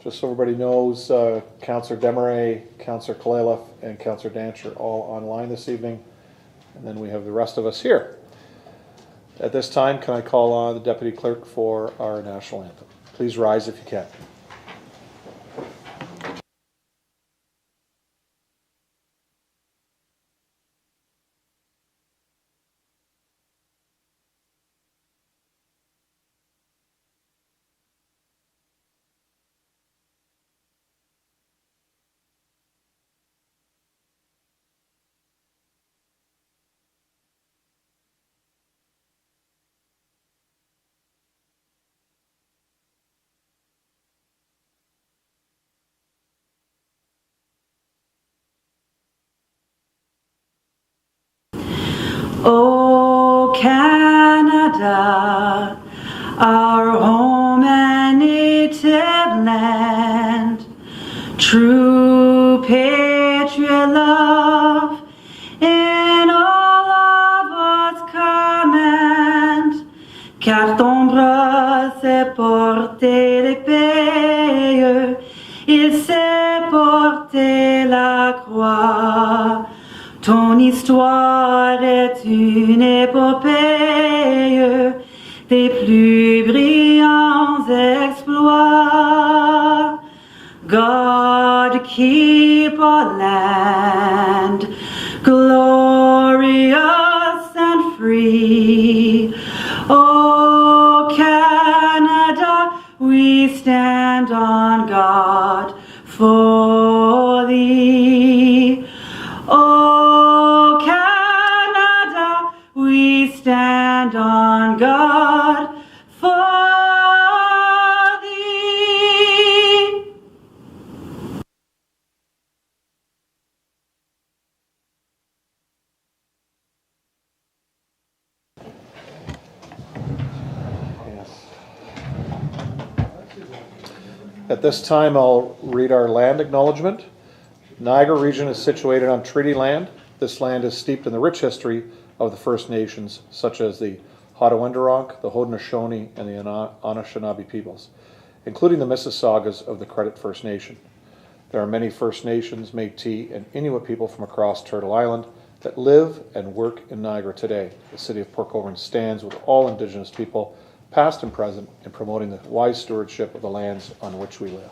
Just so everybody knows, Councillor Desmarais, Councillor Kalaleff, and Councillor Danch are all online this evening. And then we have the rest of us here. At this time, can I call on the Deputy Clerk for our national anthem? Please rise if you can. O Canada, our home and native land, true patriot love in all of us command, car ton bras s'est porté l'épée, il s'est porté la croix. Ton histoire est une épopée des plus brillants exploits. God keep our land glorious and free. O Canada, we stand on guard for thee. O Canada, we stand on guard for thee. Yes. At this time, I'll read our land acknowledgement. Niagara region is situated on treaty land. This land is steeped in the rich history of the First Nations, such as the Haudenosaunee, the Haudenosaunee, and the Anishinaabe peoples, including the Mississaugas of the Credit First Nation. There are many First Nations, Métis, and Inuit people from across Turtle Island that live and work in Niagara today. The City of Port Colborne stands with all Indigenous people, past and present, in promoting the wise stewardship of the lands on which we live.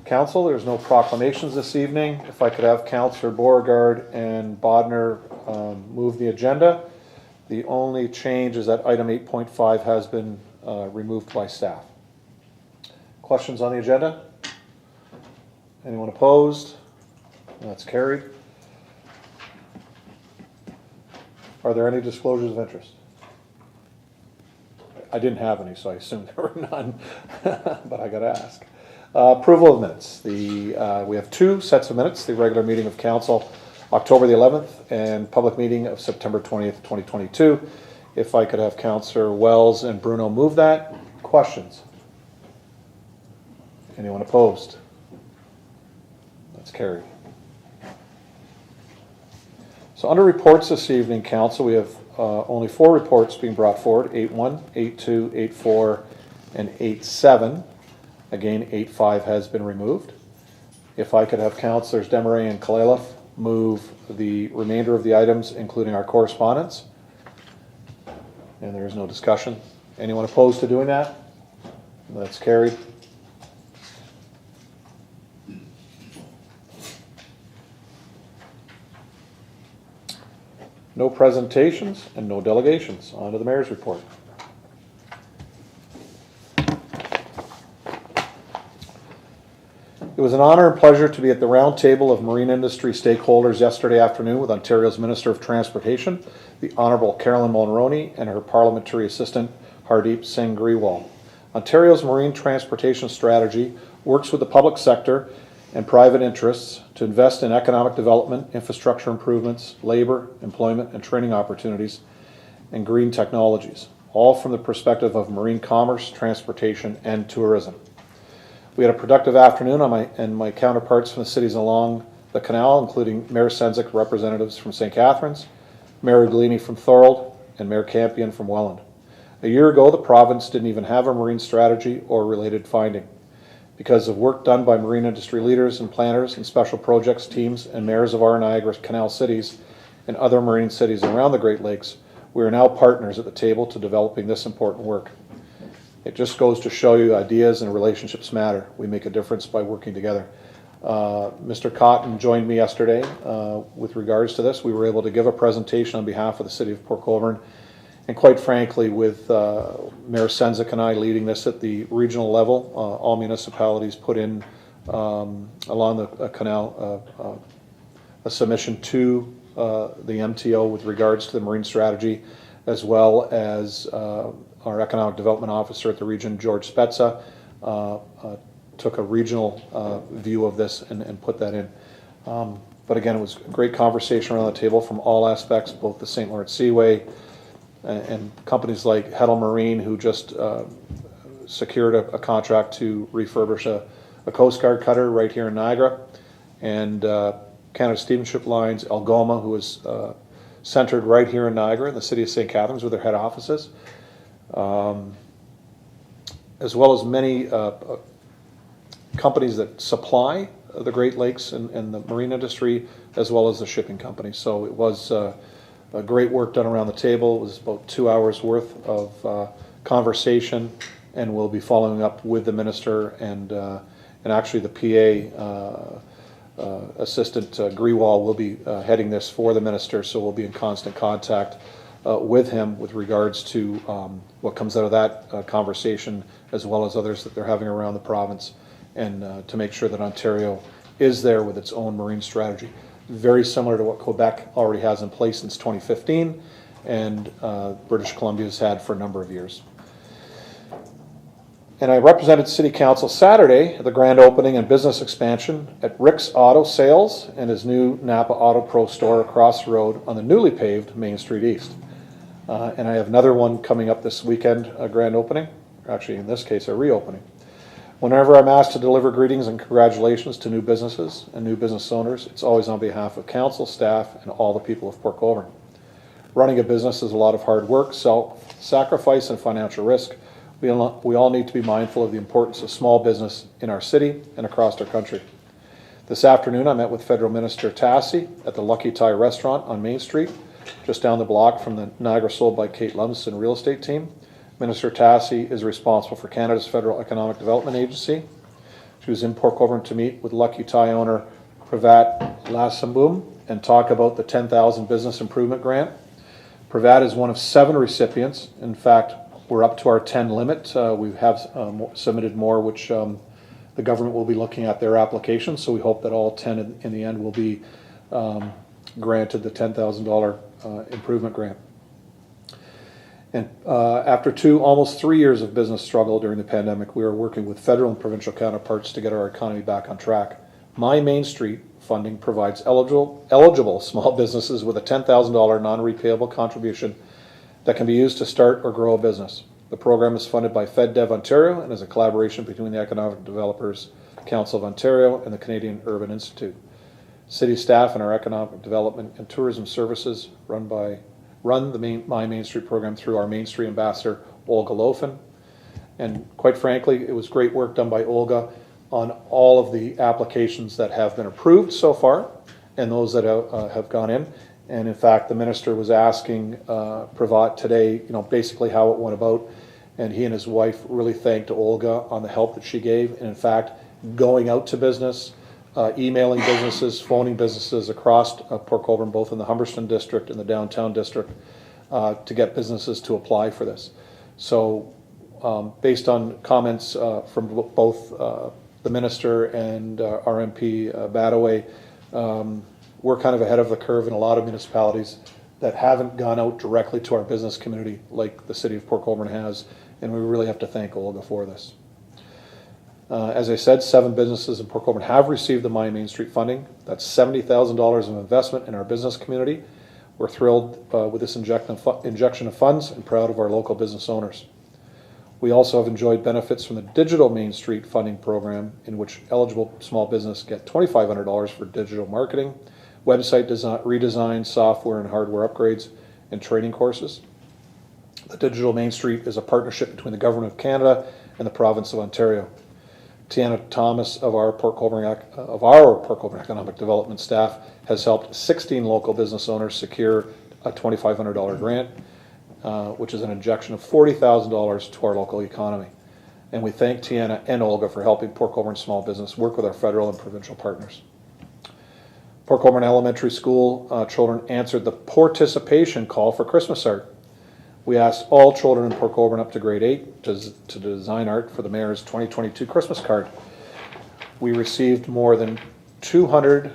Council, there's no proclamations this evening. If I could have Councillor Beauregard and Bodner move the agenda. The only change is that item 8.5 has been removed by staff. Questions on the agenda? Anyone opposed? That's carried. Are there any disclosures of interest? I didn't have any, so I assumed there were none, but I got to ask. Approval of minutes. We have two sets of minutes, the regular meeting of council October the 11th and public meeting of September 20th, 2022. If I could have Councillor Wells and Bruno move that. Questions? Anyone opposed? That's carried. So under reports this evening, council, we have only 4 reports being brought forward, 8.1, 8.2, 8.4, and 8.7. Again, 8.5 has been removed. If I could have Councillors Desmarais and Kalaleff move the remainder of the items, including our correspondence. And there is no discussion. Anyone opposed to doing that? That's carried. No presentations and no delegations. On to the Mayor's report. It was an honor and pleasure to be at the round table of marine industry stakeholders yesterday afternoon with Ontario's Minister of Transportation, the Honourable Carolyn Mulroney, and her Parliamentary Assistant, Hardeep Singh Grewal. Ontario's marine transportation strategy works with the public sector and private interests to invest in economic development, infrastructure improvements, labour, employment and training opportunities, and green technologies, all from the perspective of marine commerce, transportation, and tourism. We had a productive afternoon and my counterparts from the cities along the canal, including Mayor Senzik, representatives from St. Catharines, Mayor Uglini from Thorold, and Mayor Campion from Welland. A year ago, the province didn't even have a marine strategy or related finding. Because of work done by marine industry leaders and planners and special projects teams and mayors of our Niagara Canal cities and other marine cities around the Great Lakes, we are now partners at the table to developing this important work. It just goes to show you ideas and relationships matter. We make a difference by working together. Mr. Cotton joined me yesterday with regards to this. We were able to give a presentation on behalf of the City of Port Colborne, and quite frankly, with Mayor Senzik and I leading this at the regional level, all municipalities put in along the canal a submission to the MTO with regards to the marine strategy, as well as our economic development officer at the region, George Spezza, took a regional view of this and put that in. But again, it was a great conversation around the table from all aspects, both the St. Lawrence Seaway and companies like Heddle Marine, who just secured a contract to refurbish a Coast Guard cutter right here in Niagara, and Canada Steamship Lines, Algoma, who is centered right here in Niagara in the city of St. Catharines with their head offices, as well as many companies that supply the Great Lakes and the marine industry, as well as the shipping companies. So it was great work done around the table. It was about 2 hours worth of conversation, and we'll be following up with the minister and actually the PA Assistant Grewal will be heading this for the minister, so we'll be in constant contact with him with regards to what comes out of that conversation, as well as others that they're having around the province, and to make sure that Ontario is there with its own marine strategy. Very similar to what Quebec already has in place since 2015, and British Columbia has had for a number of years. And I represented City Council Saturday at the grand opening and business expansion at Rick's Auto Sales and his new Napa Auto Pro store across the road on the newly paved Main Street East. And I have another one coming up this weekend, a grand opening, actually in this case a reopening. Whenever I'm asked to deliver greetings and congratulations to new businesses and new business owners, it's always on behalf of council, staff, and all the people of Port Colborne. Running a business is a lot of hard work, self-sacrifice, and financial risk. We all need to be mindful of the importance of small business in our city and across our country. This afternoon I met with Federal Minister Tassi at the Lucky Tie restaurant on Main Street, just down the block from the Niagara Sold by Kate Lumsden real estate team. Minister Tassi is responsible for Canada's Federal Economic Development Agency. She was in Port Colborne to meet with Lucky Tie owner Pravat Lasambum and talk about the 10,000 Business Improvement Grant. Pravat is one of 7 recipients. In fact, we're up to our 10 limit. We have submitted more, which the government will be looking at their applications, so we hope that all 10 in the end will be granted the $10,000 improvement grant. And after almost 3 years of business struggle during the pandemic, we are working with federal and provincial counterparts to get our economy back on track. My Main Street funding provides eligible small businesses with a $10,000 non-repayable contribution that can be used to start or grow a business. The program is funded by FedDev Ontario and is a collaboration between the Economic Developers Council of Ontario and the Canadian Urban Institute. City staff and our Economic Development and Tourism Services run the My Main Street program through our Main Street ambassador, Olga Lofen. And quite frankly, it was great work done by Olga on all of the applications that have been approved so far and those that have gone in. And in fact, the minister was asking Pravat today, basically how it went about, and he and his wife really thanked Olga on the help that she gave, and in fact, going out to business, emailing businesses, phoning businesses across Port Colborne, both in the Humberston district and the downtown district, to get businesses to apply for this. So based on comments from both the minister and our MP Badaway, we're kind of ahead of the curve in a lot of municipalities that haven't gone out directly to our business community like the city of Port Colborne has, and we really have to thank Olga for this. As I said, 7 businesses in Port Colborne have received the My Main Street funding. That's $70,000 of investment in our business community. We're thrilled with this injection of funds and proud of our local business owners. We also have enjoyed benefits from the Digital Main Street funding program, in which eligible small business get $2,500 for digital marketing, website redesign, software and hardware upgrades, and training courses. The Digital Main Street is a partnership between the Government of Canada and the Province of Ontario. Tiana Thomas of our Port Colborne Economic Development staff has helped 16 local business owners secure a $2,500 grant, which is an injection of $40,000 to our local economy. And we thank Tiana and Olga for helping Port Colborne small business work with our federal and provincial partners. Port Colborne Elementary School children answered the participation call for Christmas art. We asked all children in Port Colborne up to grade 8 to design art for the Mayor's 2022 Christmas card. We received more than 200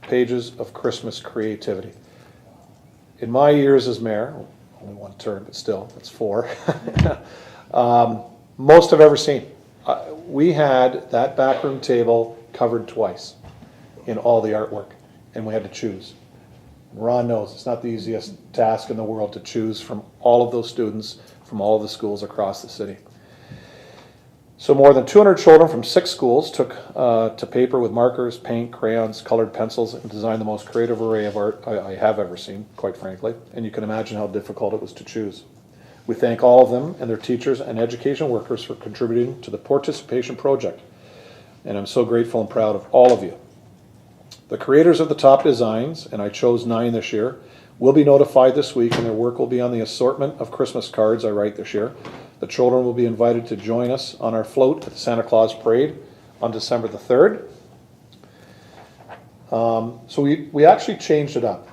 pages of Christmas creativity. In my years as Mayor, only one term, but still, that's 4, most I've ever seen. We had that backroom table covered twice in all the artwork, and we had to choose. Ron knows it's not the easiest task in the world to choose from all of those students from all of the schools across the city. So more than 200 children from 6 schools took to paper with markers, paint, crayons, colored pencils, and designed the most creative array of art I have ever seen, quite frankly. And you can imagine how difficult it was to choose. We thank all of them and their teachers and education workers for contributing to the participation project. And I'm so grateful and proud of all of you. The creators of the top designs, and I chose 9 this year, will be notified this week, and their work will be on the assortment of Christmas cards I write this year. The children will be invited to join us on our float at the Santa Claus Parade on December the 3rd. So we actually changed it up.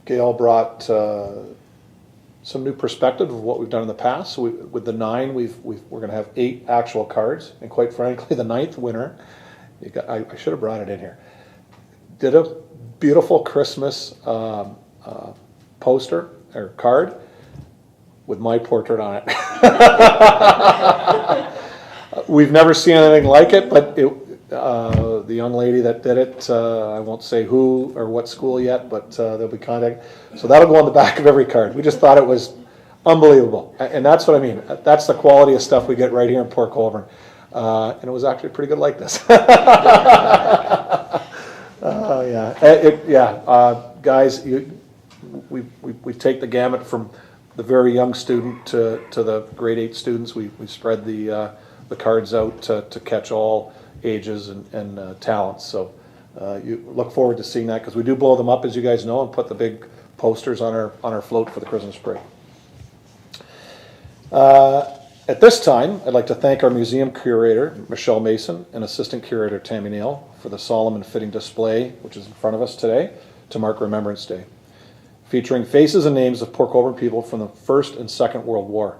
Gail brought some new perspective of what we've done in the past. So with the 9, we're going to have 8 actual cards, and quite frankly, the 9th winner, I should have brought it in here, did a beautiful Christmas poster or card with my portrait on it. We've never seen anything like it, but the young lady that did it, I won't say who or what school yet, but there'll be contact. So that'll go on the back of every card. We just thought it was unbelievable. And that's what I mean. That's the quality of stuff we get right here in Port Colborne. And it was actually pretty good like this. Guys, we take the gamut from the very young student to the grade 8 students. We spread the cards out to catch all ages and talents. So you look forward to seeing that, because we do blow them up, as you guys know, and put the big posters on our float for the Christmas parade. At this time, I'd like to thank our museum curator, Michelle Mason, and assistant curator, Tammy Neal, for the solemn and fitting display, which is in front of us today, to mark Remembrance Day, featuring faces and names of Port Colborne people from the First and Second World War,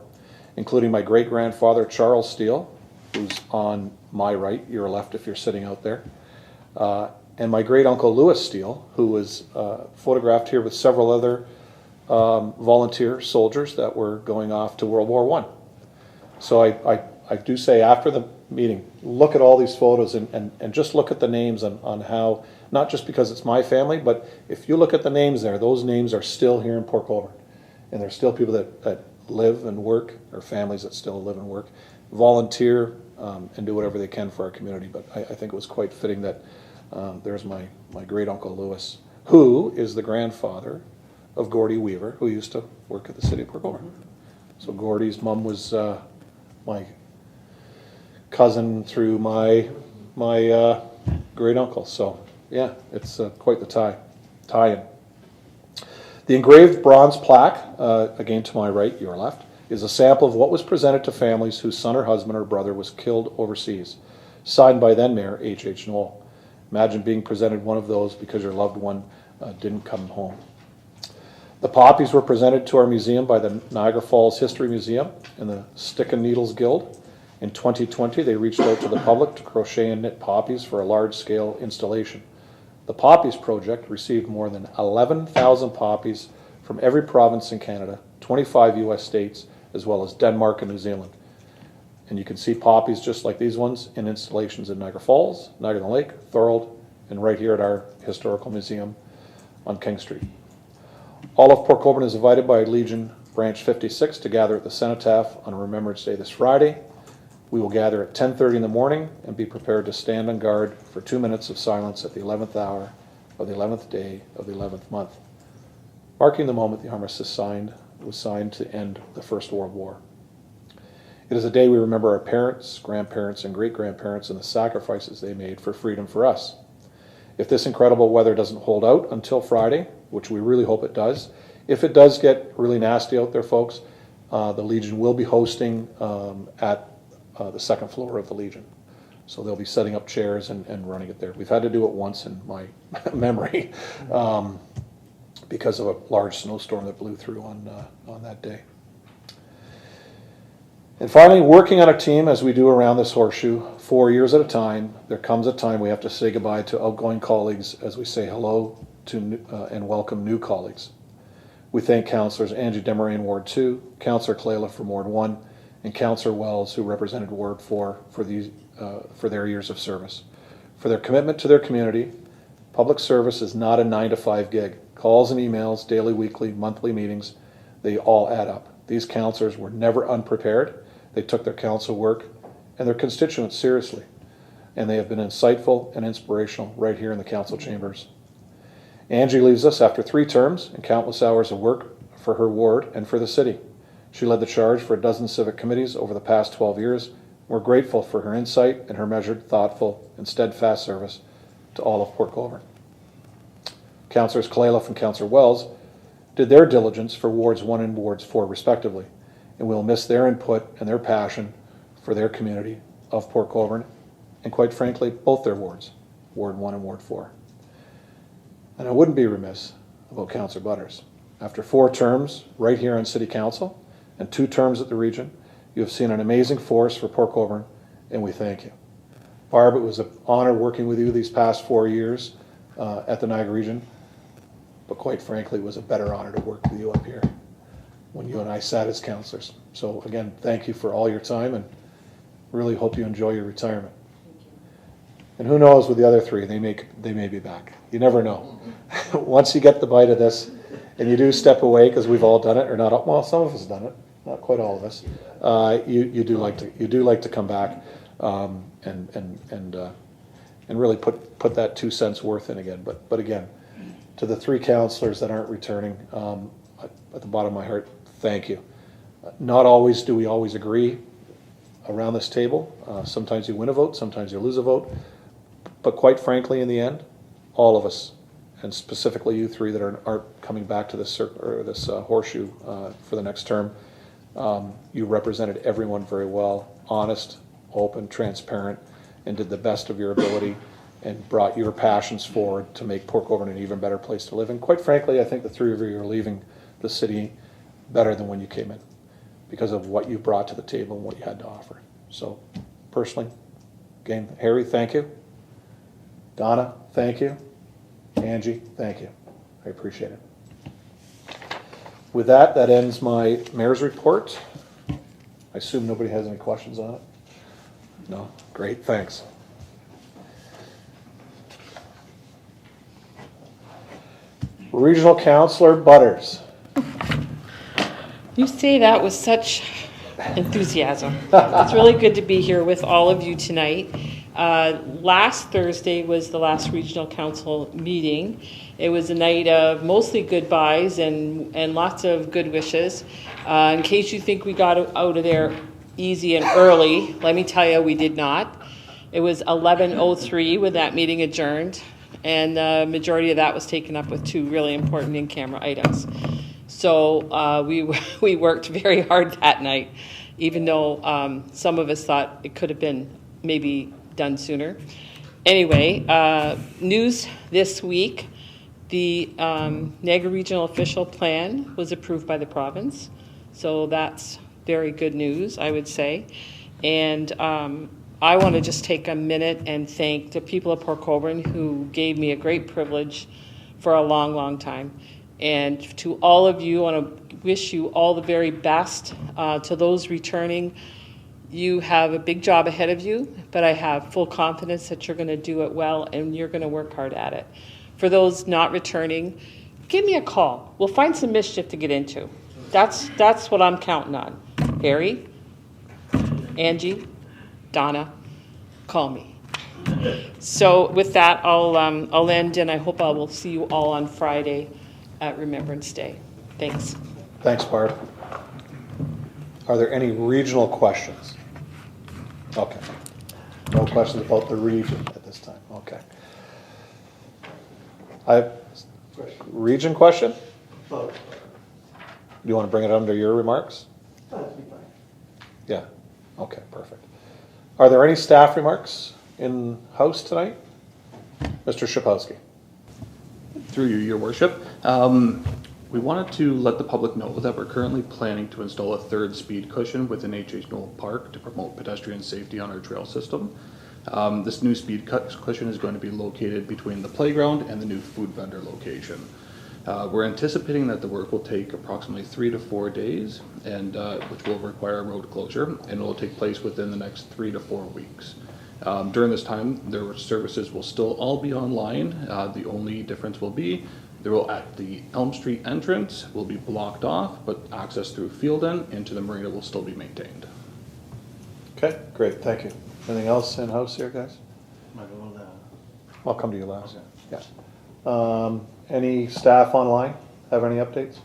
including my great-grandfather, Charles Steele, who's on my right, your left if you're sitting out there, and my great-uncle Louis Steele, who was photographed here with several other volunteer soldiers that were going off to World War I. So I do say, after the meeting, look at all these photos and just look at the names on how, not just because it's my family, but if you look at the names there, those names are still here in Port Colborne. And there's still people that live and work, or families that still live and work, volunteer and do whatever they can for our community. But I think it was quite fitting that there's my great-uncle Louis, who is the grandfather of Gordie Weaver, who used to work at the City of Port Colborne. So Gordie's mom was my cousin through my great uncle. So yeah, it's quite the tie-in. The engraved bronze plaque, again to my right, your left, is a sample of what was presented to families whose son or husband or brother was killed overseas, signed by then Mayor H.H. Knoll. Imagine being presented one of those because your loved one didn't come home. The poppies were presented to our museum by the Niagara Falls History Museum and the Stick and Needles Guild. In 2020, they reached out to the public to crochet and knit poppies for a large-scale installation. The Poppies Project received more than 11,000 poppies from every province in Canada, 25 U.S. states, as well as Denmark and New Zealand. And you can see poppies just like these ones in installations in Niagara Falls, Niagara Lake, Thorold, and right here at our historical museum on King Street. All of Port Colborne is invited by Legion Branch 56 to gather at the Cenotaph on Remembrance Day this Friday. We will gather at 10:30 in the morning and be prepared to stand on guard for 2 minutes of silence at the 11th hour of the 11th day of the 11th month, marking the moment the armistice signed was signed to end the First World War. It is a day we remember our parents, grandparents, and great-grandparents and the sacrifices they made for freedom for us. If this incredible weather doesn't hold out until Friday, which we really hope it does, if it does get really nasty out there, folks, the Legion will be hosting at the second floor of the Legion. So they'll be setting up chairs and running it there. We've had to do it once in my memory because of a large snowstorm that blew through on that day. And finally, working on a team as we do around this horseshoe, 4 years at a time, there comes a time we have to say goodbye to outgoing colleagues as we say hello to and welcome new colleagues. We thank Councillors Angie Desmarais, Ward 2, Councillor Clayla from Ward 1, and Councillor Wells, who represented Ward 4 for their years of service. For their commitment to their community, public service is not a 9-to-5 gig. Calls and emails, daily, weekly, monthly meetings, they all add up. These councillors were never unprepared. They took their council work and their constituents seriously, and they have been insightful and inspirational right here in the council chambers. Angie leaves us after 3 terms and countless hours of work for her ward and for the city. She led the charge for a dozen civic committees over the past 12 years. We're grateful for her insight and her measured, thoughtful, and steadfast service to all of Port Colborne. Councillors Clayla and Councillor Wells did their diligence for Wards 1 and Wards 4 respectively, and we'll miss their input and their passion for their community of Port Colborne, and quite frankly, both their wards, Ward 1 and Ward 4. And I wouldn't be remiss about Councillor Butters. After 4 terms right here on City Council and 2 terms at the Region, you have seen an amazing force for Port Colborne, and we thank you. Barb, it was an honor working with you these past 4 years at the Niagara Region, but quite frankly, it was a better honor to work with you up here when you and I sat as councillors. So again, thank you for all your time, and really hope you enjoy your retirement. And who knows with the other 3, they may be back. You never know. Once you get the bite of this, and you do step away, because we've all done it, or not. Well, some of us have done it, not quite all of us. You do like to come back and really put that 2 cents worth in again. But again, to the 3 councillors that aren't returning, at the bottom of my heart, thank you. Not always do we always agree around this table. Sometimes you win a vote, sometimes you lose a vote. But quite frankly, in the end, all of us, and specifically you 3 that aren't coming back to this horseshoe for the next term, you represented everyone very well, honest, open, transparent, and did the best of your ability and brought your passions forward to make Port Colborne an even better place to live. And quite frankly, I think the 3 of you are leaving the city better than when you came in because of what you brought to the table and what you had to offer. So personally, again, Harry, thank you. Donna, thank you. Angie, thank you. I appreciate it. With that ends my mayor's report. I assume nobody has any questions on it? No? Great, thanks. Regional Councillor Butters. You say that with such enthusiasm. It's really good to be here with all of you tonight. Last Thursday was the last regional council meeting. It was a night of mostly goodbyes and lots of good wishes. In case you think we got out of there easy and early, let me tell you, we did not. It was 11:03 when that meeting adjourned, and the majority of that was taken up with 2 really important in-camera items. So we worked very hard that night, even though some of us thought it could have been maybe done sooner. Anyway, news this week, the Niagara Regional Official Plan was approved by the province. So that's very good news, I would say. And I want to just take a minute and thank the people of Port Colborne who gave me a great privilege for a long, long time. And to all of you, I want to wish you all the very best. To those returning, you have a big job ahead of you, but I have full confidence that you're going to do it well and you're going to work hard at it. For those not returning, give me a call. We'll find some mischief to get into. That's what I'm counting on. Harry, Angie, Donna, call me. So with that, I'll end, and I hope I will see you all on Friday at Remembrance Day. Thanks. Thanks, Barb. Are there any regional questions? Okay. No questions about the region at this time. Okay. Region question? Do you want to bring it under your remarks? Yeah. Okay, perfect. Are there any staff remarks in house tonight? Mr. Shapowski. Through you, Your Worship. We wanted to let the public know that we're currently planning to install a third speed cushion within H.H. Knoll Park to promote pedestrian safety on our trail system. This new speed cushion is going to be located between the playground and the new food vendor location. We're anticipating that the work will take approximately 3 to 4 days, and which will require a road closure, and it will take place within the next 3 to 4 weeks. During this time, their services will still all be online. The only difference will be at the Elm Street entrance will be blocked off, but access through Field End into the marina will still be maintained. Okay, great, thank you. Anything else in house here, guys? I'll come to you last. Yeah. Any staff online have any updates?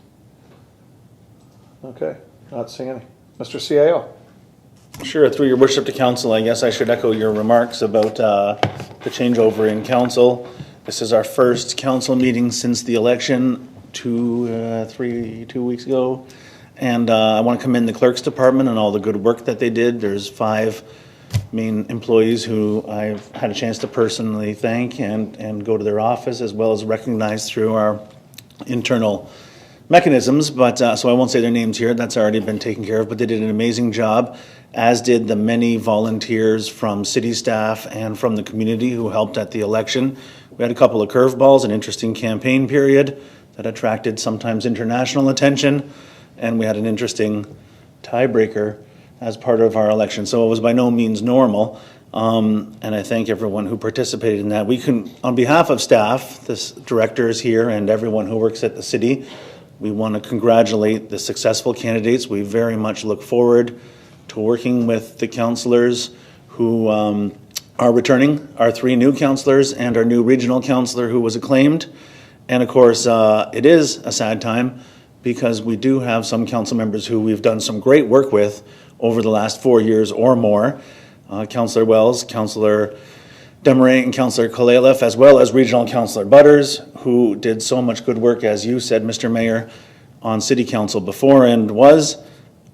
Okay, not seeing any. Mr. CAO. Sure, through your worship to council, I guess I should echo your remarks about the changeover in council. This is our first council meeting since the election 2 weeks ago. And I want to commend the clerk's department and all the good work that they did. There's 5 main employees who I've had a chance to personally thank and go to their office, as well as recognize through our internal mechanisms. But so I won't say their names here, that's already been taken care of, but they did an amazing job, as did the many volunteers from city staff and from the community who helped at the election. We had a couple of curveballs, an interesting campaign period that attracted sometimes international attention, and we had an interesting tiebreaker as part of our election. So it was by no means normal, and I thank everyone who participated in that. We can, on behalf of staff, the directors here, and everyone who works at the city, we want to congratulate the successful candidates. We very much look forward to working with the councillors who are returning, our 3 new councillors and our new regional councillor who was acclaimed. And of course, it is a sad time because we do have some council members who we've done some great work with over the last 4 years or more. Councillor Wells, Councillor Desmarais, and Councillor Kalaleff, as well as Regional Councillor Butters, who did so much good work, as you said, Mr. Mayor, on City Council before, and was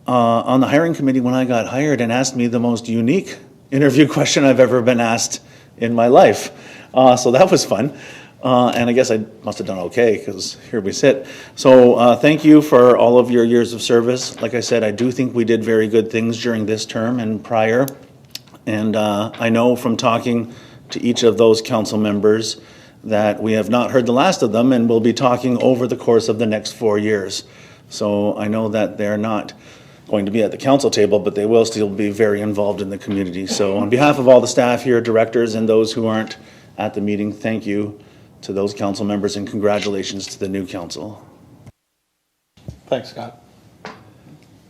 on the hiring committee when I got hired and asked me the most unique interview question I've ever been asked in my life. So that was fun. And I guess I must have done okay, because here we sit. So thank you for all of your years of service. Like I said, I do think we did very good things during this term and prior. And I know from talking to each of those council members that we have not heard the last of them, and we'll be talking over the course of the next 4 years. So I know that they're not going to be at the council table, but they will still be very involved in the community. So on behalf of all the staff here, directors, and those who aren't at the meeting, thank you to those council members, and congratulations to the new council. Thanks, Scott.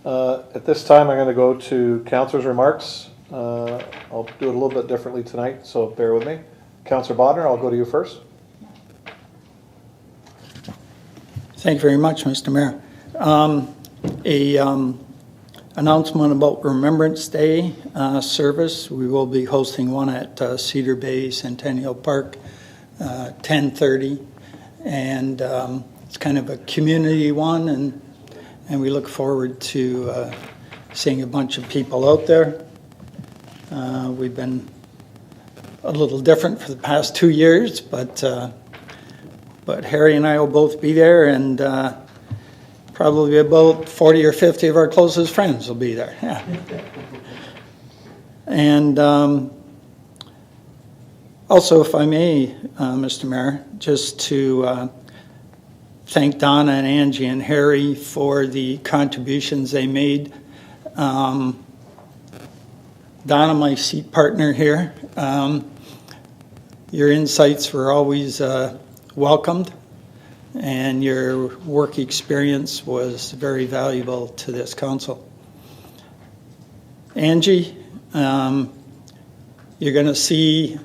At this time, I'm going to go to councillors' remarks. I'll do it a little bit differently tonight, so bear with me. Councillor Bodnar, I'll go to you first. Thank you very much, Mr. Mayor. Announcement about Remembrance Day service. We will be hosting one at Cedar Bay Centennial Park, 10:30, and it's kind of a community one, and we look forward to seeing a bunch of people out there. We've been a little different for the past 2 years, but Harry and I will both be there, and probably about 40 or 50 of our closest friends will be there. Yeah. And also, if I may, Mr. Mayor, just to thank Donna and Angie and Harry for the contributions they made. Donna, my seat partner here, your insights were always welcomed, and your work experience was very valuable to this council. Angie, you're going to see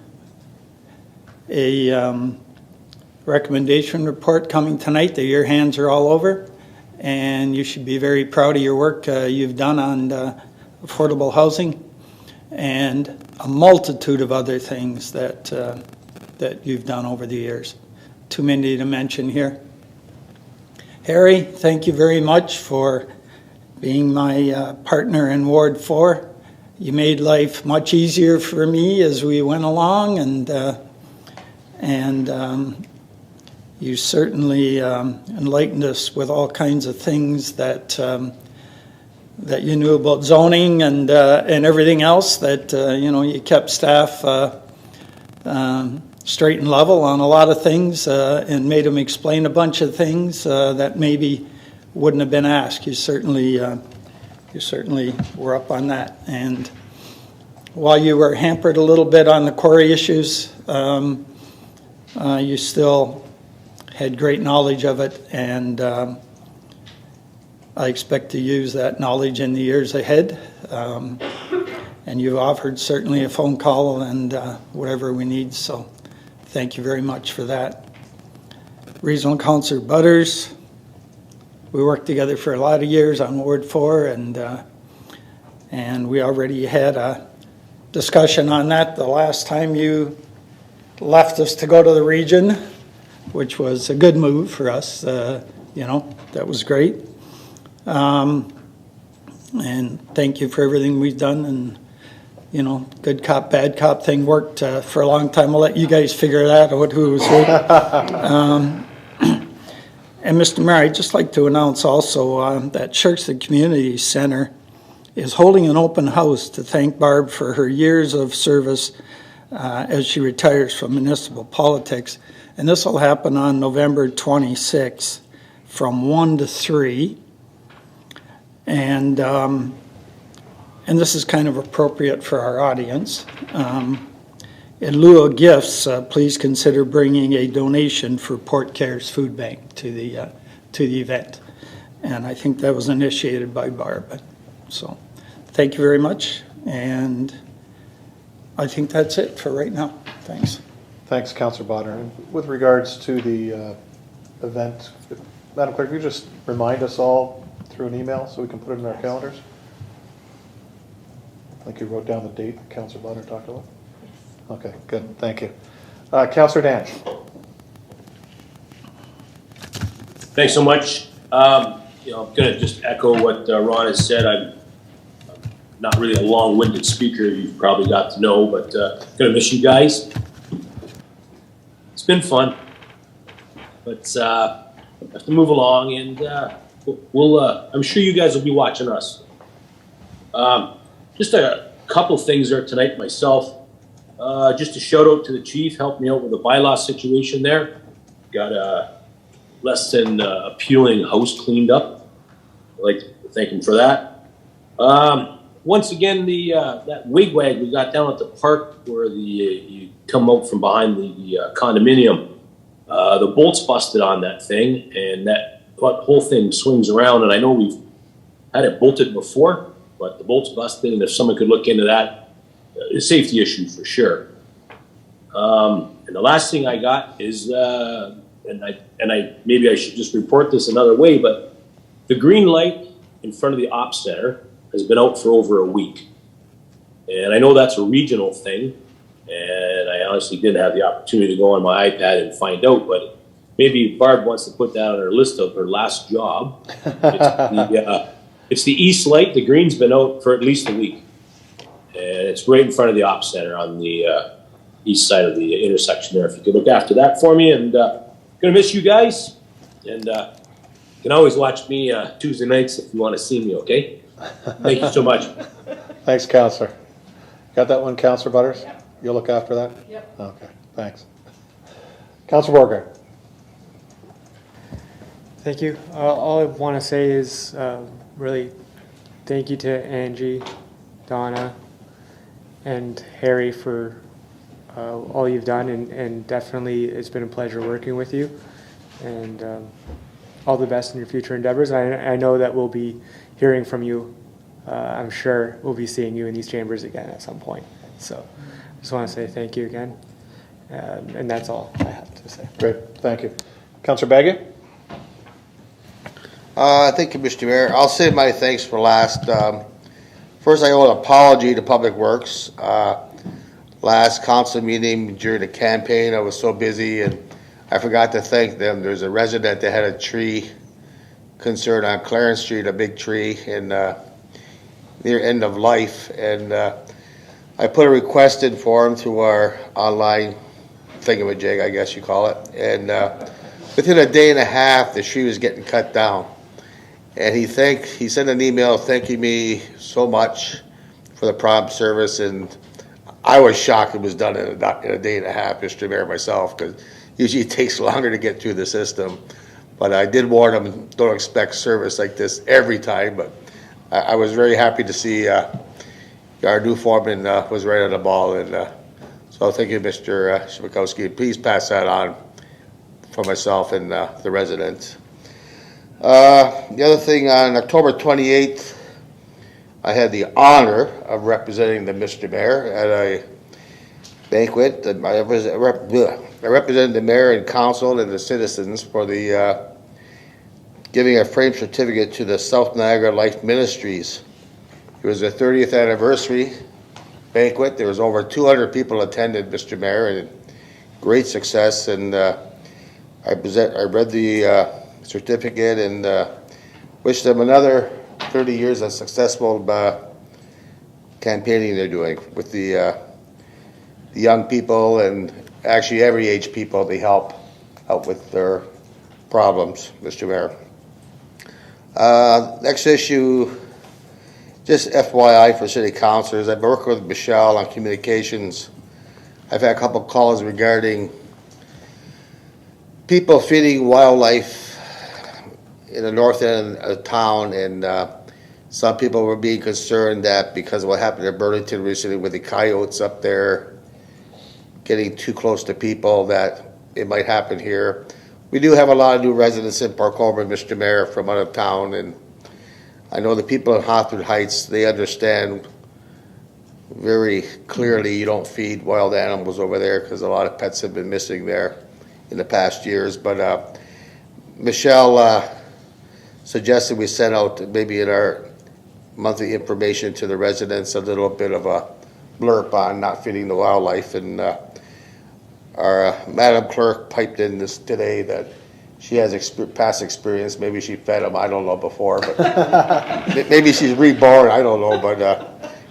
a recommendation report coming tonight that your hands are all over, and you should be very proud of your work you've done on affordable housing and a multitude of other things that you've done over the years. Too many to mention here. Harry, thank you very much for being my partner in Ward 4. You made life much easier for me as we went along, and you certainly enlightened us with all kinds of things that you knew about zoning and everything else. That you kept staff straight and level on a lot of things and made them explain a bunch of things that maybe wouldn't have been asked. You certainly were up on that. And while you were hampered a little bit on the quarry issues, you still had great knowledge of it, and I expect to use that knowledge in the years ahead. And you've offered certainly a phone call and whatever we need, so thank you very much for that. Regional Councillor Butters, we worked together for a lot of years on Ward 4, and we already had a discussion on that the last time you left us to go to the region, which was a good move for us. That was great. And thank you for everything we've done. And, good cop, bad cop thing worked for a long time. I'll let you guys figure that out, who was who. And Mr. Mayor, I'd just like to announce also that Sherkston Community Center is holding an open house to thank Barb for her years of service as she retires from municipal politics. And this will happen on November 26th from 1 to 3. And this is kind of appropriate for our audience. In lieu of gifts, please consider bringing a donation for Port Care's food bank to the event. And I think that was initiated by Barb. So thank you very much. And I think that's it for right now. Thanks. Thanks, Councillor Bonner. And with regards to the event, Madam Clerk, could you just remind us all through an email so we can put it in our calendars? I think you wrote down the date that Councillor Bonner talked about. Okay, good. Thank you. Councillor Danch. Thanks so much. I'm going to just echo what Ron has said. I'm not really a long-winded speaker, you've probably got to know, but going to miss you guys. It's been fun, but have to move along, and I'm sure you guys will be watching us. Just a couple things there tonight myself. Just a shout out to the chief, helped me out with the bylaw situation there. Got a less than appealing house cleaned up. I'd like to thank him for that. Once again, that wigwag we got down at the park where you come out from behind the condominium, the bolts busted on that thing, and that whole thing swings around. And I know we've had it bolted before, but the bolts busted, and if someone could look into that, a safety issue for sure. And the last thing I got is, and I maybe I should just report this another way, but the green light in front of the ops center has been out for over a week. And I know that's a regional thing, and I honestly didn't have the opportunity to go on my iPad and find out, but maybe Barb wants to put that on her list of her last job. It's the east light. The green's been out for at least a week. And it's right in front of the ops center on the east side of the intersection there. If you could look after that for me. And gonna miss you guys. And you can always watch me Tuesday nights if you want to see me, okay? Thank you so much. Thanks, Councillor. Got that one, Councillor Butters? Yep. You'll look after that? Yep. Okay, thanks. Councillor Borgard. Thank you. All I want to say is really thank you to Angie, Donna, and Harry for all you've done, and definitely it's been a pleasure working with you, and all the best in your future endeavors. I know that we'll be hearing from you. I'm sure we'll be seeing you in these chambers again at some point. So I just want to say thank you again, and that's all I have to say. Great, thank you. Councillor Baggett? Thank you, Mr. Mayor. I'll save my thanks for last. First, I owe an apology to Public Works. Last council meeting during the campaign, I was so busy and I forgot to thank them. There's a resident that had a tree concern on Clarence Street, a big tree in near end of life, and I put a request in for him through our online thingamajig, I guess you call it, and within a day and a half, the tree was getting cut down. And he sent an email thanking me so much for the prompt service, and I was shocked it was done in a day and a half, Mr. Mayor, myself, because usually it takes longer to get through the system. But I did warn him, don't expect service like this every time, but I was very happy to see our new foreman was right on the ball, and so thank you, Mr. Shmikowski. Please pass that on for myself and the residents. The other thing, on October 28th, I had the honor of representing the Mr. Mayor at a banquet. I represented the mayor and council and the citizens for the giving a frame certificate to the South Niagara Life Ministries. It was the 30th anniversary banquet. There was over 200 people attended, Mr. Mayor, and great success. And I read the certificate and wish them another 30 years of successful campaigning they're doing with the young people and actually every age people they help out with their problems, Mr. Mayor. Next issue, just FYI for city councilors, I've been working with Michelle on communications. I've had a couple calls regarding people feeding wildlife in the north end of town, and some people were being concerned that because of what happened in Burlington recently with the coyotes up there getting too close to people, that it might happen here. We do have a lot of new residents in Park Colborne, Mr. Mayor, from out of town, and I know the people in Hawthorne Heights, they understand very clearly you don't feed wild animals over there because a lot of pets have been missing there in the past years. But Michelle suggested we send out maybe in our monthly information to the residents a little bit of a blurb on not feeding the wildlife, and our Madam Clerk piped in this today that she has past experience. Maybe she fed them, I don't know, before, but maybe she's reborn, I don't know, but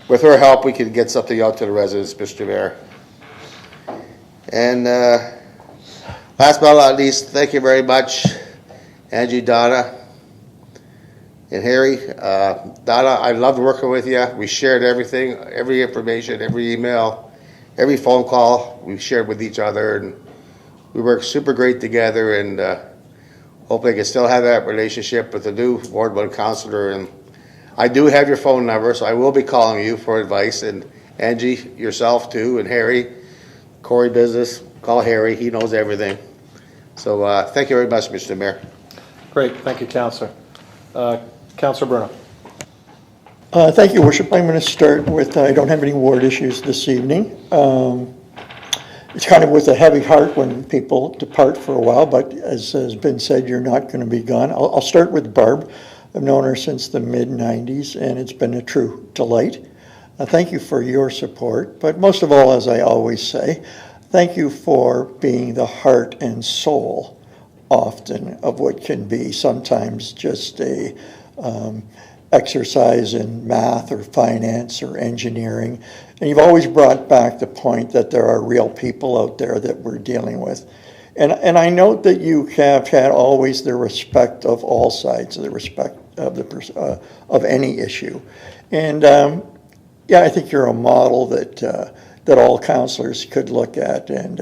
with her help we can get something out to the residents, Mr. Mayor. And last but not least, thank you very much, Angie, Donna, and Harry. Donna, I loved working with you. We shared everything, every information, every email, every phone call we shared with each other, and we worked super great together, and hopefully I can still have that relationship with the new Ward 1 councilor. And I do have your phone number, so I will be calling you for advice, and Angie, yourself too, and Harry, Corey Business, call Harry, he knows everything. So thank you very much, Mr. Mayor. Great, thank you, Councillor. Councillor Bruno. Thank you, Worship. I'm going to start with, I don't have any ward issues this evening. It's kind of with a heavy heart when people depart for a while, but as has been said, you're not going to be gone. I'll start with Barb. I've known her since the mid-90s, and it's been a true delight. Thank you for your support, but most of all, as I always say, thank you for being the heart and soul often of what can be sometimes just a exercise in math or finance or engineering. And you've always brought back the point that there are real people out there that we're dealing with. And I note that you have had always the respect of all sides, the respect of any issue. And yeah, I think you're a model that all councillors could look at. And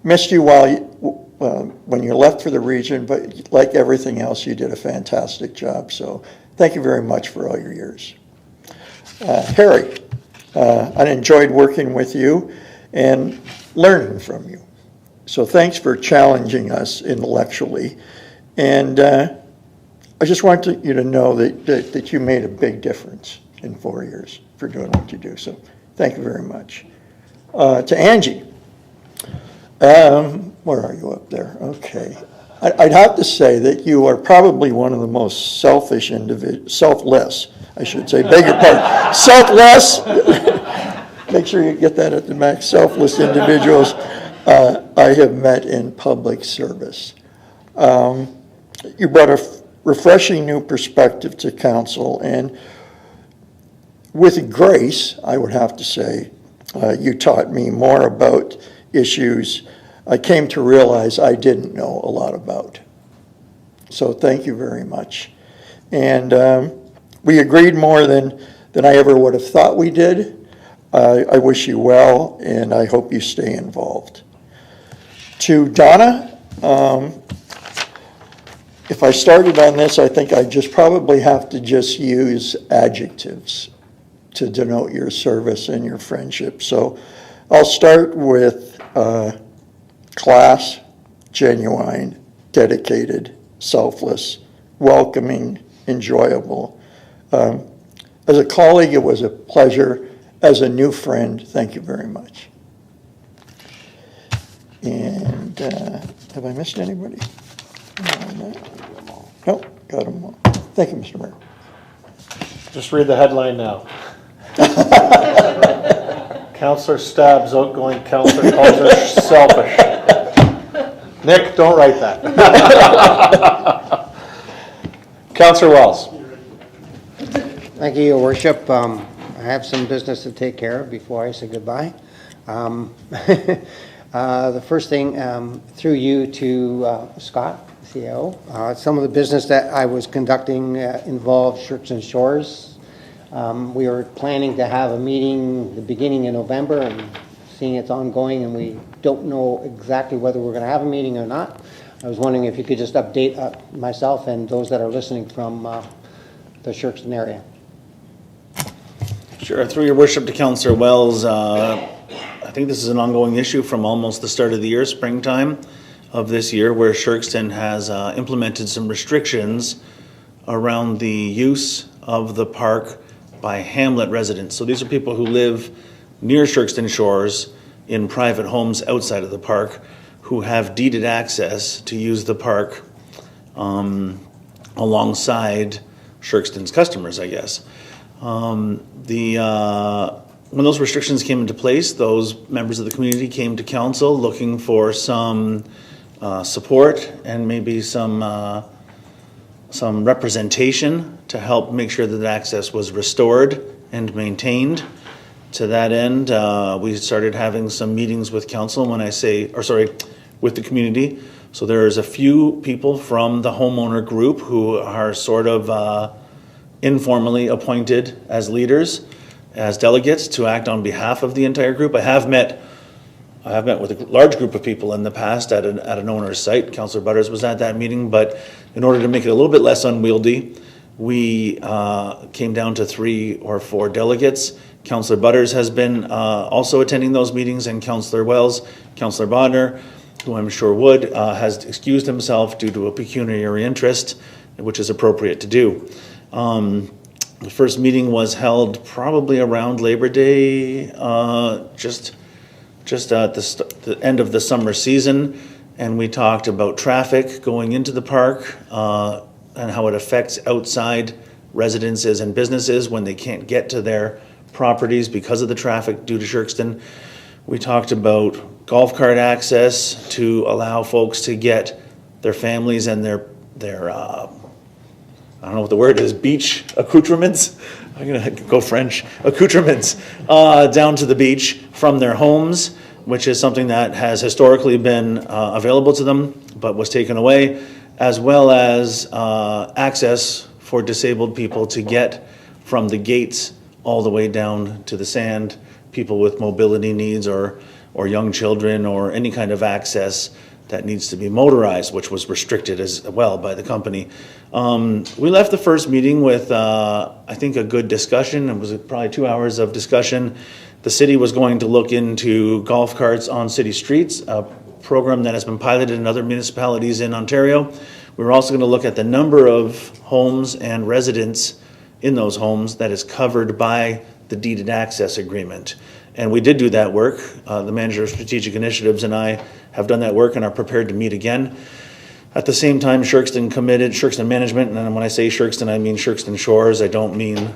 missed you when you left for the region, but like everything else, you did a fantastic job. So thank you very much for all your years. Harry, I enjoyed working with you and learning from you. So thanks for challenging us intellectually. And I just want you to know that you made a big difference in 4 years for doing what you do. So thank you very much. To Angie, where are you up there? Okay. I'd have to say that you are probably one of the most selfless, I should say, beg your pardon, selfless, make sure you get that at the max, selfless individuals I have met in public service. You brought a refreshing new perspective to council, and with grace, I would have to say, you taught me more about issues I came to realize I didn't know a lot about. So thank you very much. And we agreed more than I ever would have thought we did. I wish you well, and I hope you stay involved. To Donna, if I started on this, I think I just probably have to just use adjectives to denote your service and your friendship. So I'll start with class, genuine, dedicated, selfless, welcoming, enjoyable. As a colleague, it was a pleasure. As a new friend, thank you very much. And have I missed anybody? No, got them all. Thank you, Mr. Mayor. Just read the headline now. Counselor stabs outgoing counselor, calls her selfish. Nick, don't write that. Counselor Wells. Thank you, Your Worship. I have some business to take care of before I say goodbye. The first thing, through you to Scott, CEO, some of the business that I was conducting involved Shirks and Shores. We were planning to have a meeting the beginning of November, and seeing it's ongoing and we don't know exactly whether we're going to have a meeting or not. I was wondering if you could just update myself and those that are listening from the Shirkston area. Sure. Through your worship to Councillor Wells, I think this is an ongoing issue from almost the start of the year, springtime of this year, where Shirkston has implemented some restrictions around the use of the park by hamlet residents. So these are people who live near Shirkston Shores in private homes outside of the park who have deeded access to use the park alongside Shirkston's customers, I guess. When those restrictions came into place, those members of the community came to council looking for some support and maybe some representation to help make sure that access was restored and maintained. To that end, we started having some meetings with council with the community. So there's a few people from the homeowner group who are sort of informally appointed as leaders, as delegates to act on behalf of the entire group. I have met with a large group of people in the past at an owner's site. Councillor Butters was at that meeting, but in order to make it a little bit less unwieldy, we came down to 3 or 4 delegates. Councillor Butters has been also attending those meetings, and Councillor Wells, Councillor Bodner, who I'm sure would, has excused himself due to a pecuniary interest, which is appropriate to do. The first meeting was held probably around Labor Day, just at the end of the summer season, and we talked about traffic going into the park and how it affects outside residences and businesses when they can't get to their properties because of the traffic due to Shirkston. We talked about golf cart access to allow folks to get their families and their I don't know what the word is, beach accoutrements. I'm gonna go French. Accoutrements down to the beach from their homes, which is something that has historically been available to them, but was taken away, as well as access for disabled people to get from the gates all the way down to the sand, people with mobility needs or young children or any kind of access that needs to be motorized, which was restricted as well by the company. We left the first meeting with, I think, a good discussion. It was probably 2 hours of discussion. The city was going to look into golf carts on city streets, a program that has been piloted in other municipalities in Ontario. We were also going to look at the number of homes and residents in those homes that is covered by the deeded access agreement. And we did do that work. The manager of strategic initiatives and I have done that work and are prepared to meet again. At the same time, Shirkston Management, and when I say Shirkston, I mean Shirkston Shores. I don't mean,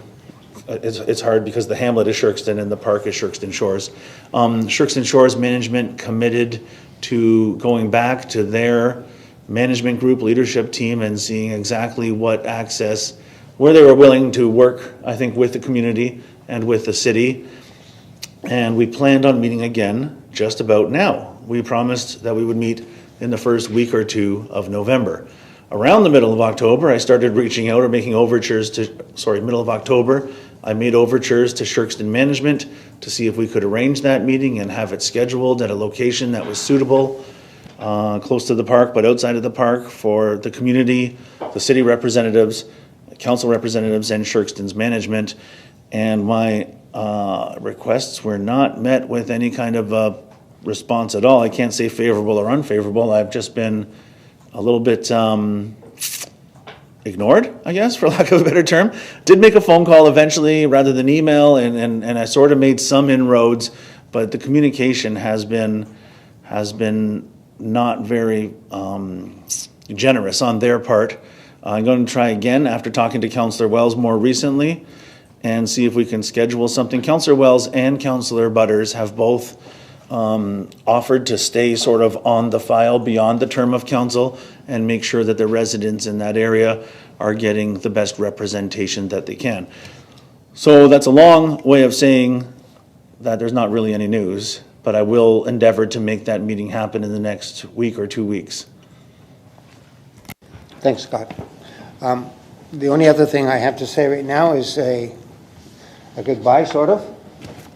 it's hard because the hamlet is Shirkston and the park is Shirkston Shores. Shirkston Shores Management committed to going back to their management group leadership team and seeing exactly what access, where they were willing to work, I think, with the community and with the city. And we planned on meeting again just about now. We promised that we would meet in the first week or two of November. Around the middle of October, I started reaching out or making overtures to, middle of October, I made overtures to Shirkston Management to see if we could arrange that meeting and have it scheduled at a location that was suitable, close to the park, but outside of the park for the community, the city representatives, council representatives, and Shirkston's management. And my requests were not met with any kind of response at all. I can't say favorable or unfavorable. I've just been a little bit ignored, I guess, for lack of a better term. Did make a phone call eventually rather than email, and I sort of made some inroads, but the communication has been not very generous on their part. I'm going to try again after talking to Councillor Wells more recently and see if we can schedule something. Councillor Wells and Councillor Butters have both offered to stay sort of on the file beyond the term of council and make sure that the residents in that area are getting the best representation that they can. So that's a long way of saying that there's not really any news, but I will endeavor to make that meeting happen in the next week or 2 weeks. Thanks, Scott. The only other thing I have to say right now is a goodbye, sort of.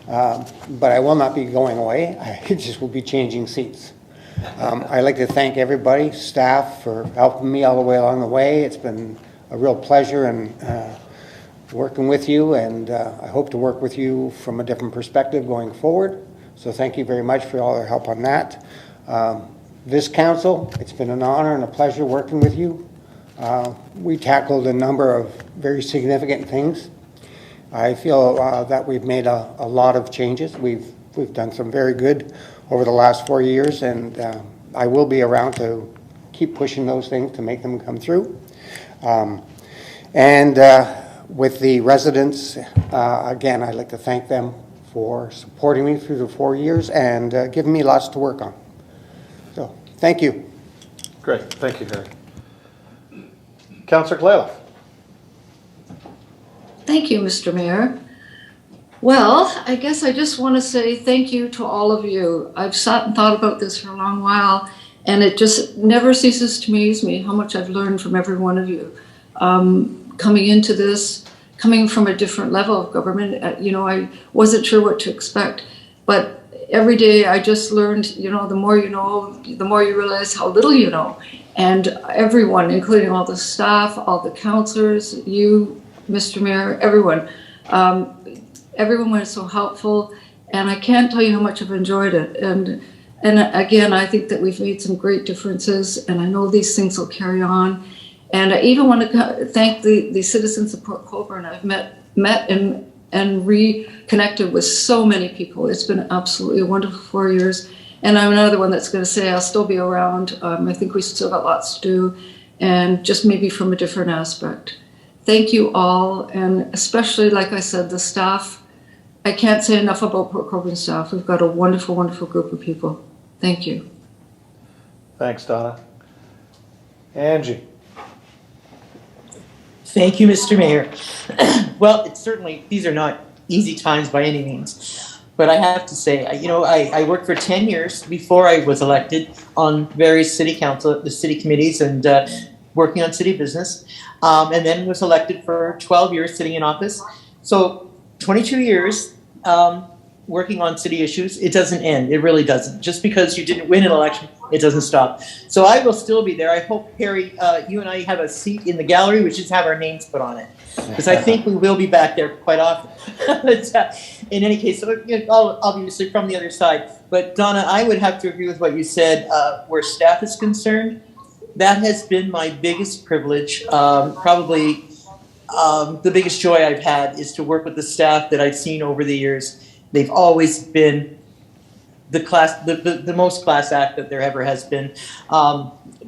But I will not be going away. I just will be changing seats. I'd like to thank everybody, staff, for helping me all the way along the way. It's been a real pleasure and working with you, and I hope to work with you from a different perspective going forward. So thank you very much for all your help on that. This council, it's been an honor and a pleasure working with you. We tackled a number of very significant things. I feel that we've made a lot of changes. We've done some very good over the last 4 years, and I will be around to keep pushing those things to make them come through. With the residents, again, I'd like to thank them for supporting me through the 4 years and giving me lots to work on. So, thank you. Great, thank you, Harry. Councillor Kalala. Thank you, Mr. Mayor. Well, I guess I just want to say thank you to all of you. I've sat and thought about this for a long while, and it just never ceases to amaze me how much I've learned from every one of you. Coming into this, coming from a different level of government, I wasn't sure what to expect, but every day I just learned, the more you know, the more you realize how little you know. And everyone, including all the staff, all the councillors, you, Mr. Mayor, everyone was so helpful, and I can't tell you how much I've enjoyed it. And again, I think that we've made some great differences, and I know these things will carry on. And I even want to thank the citizens of Port Colborne. I've met and reconnected with so many people. It's been absolutely a wonderful 4 years. And I'm another one that's going to say I'll still be around. I think we still got lots to do, and just maybe from a different aspect. Thank you all, and especially, like I said, the staff. I can't say enough about Port Colborne staff. We've got a wonderful, wonderful group of people. Thank you. Thanks, Donna. Angie. Thank you, Mr. Mayor. Well, it's certainly, these are not easy times by any means. But I have to say, I worked for 10 years before I was elected on various city council, the city committees, and working on city business. And then was elected for 12 years sitting in office. So 22 years working on city issues. It doesn't end. It really doesn't. Just because you didn't win an election, it doesn't stop. So I will still be there. I hope, Harry, you and I have a seat in the gallery. We should have our names put on it, because I think we will be back there quite often. But, in any case, obviously from the other side. But Donna, I would have to agree with what you said. Where staff is concerned, that has been my biggest privilege. Probably the biggest joy I've had is to work with the staff that I've seen over the years. They've always been the most class act that there ever has been.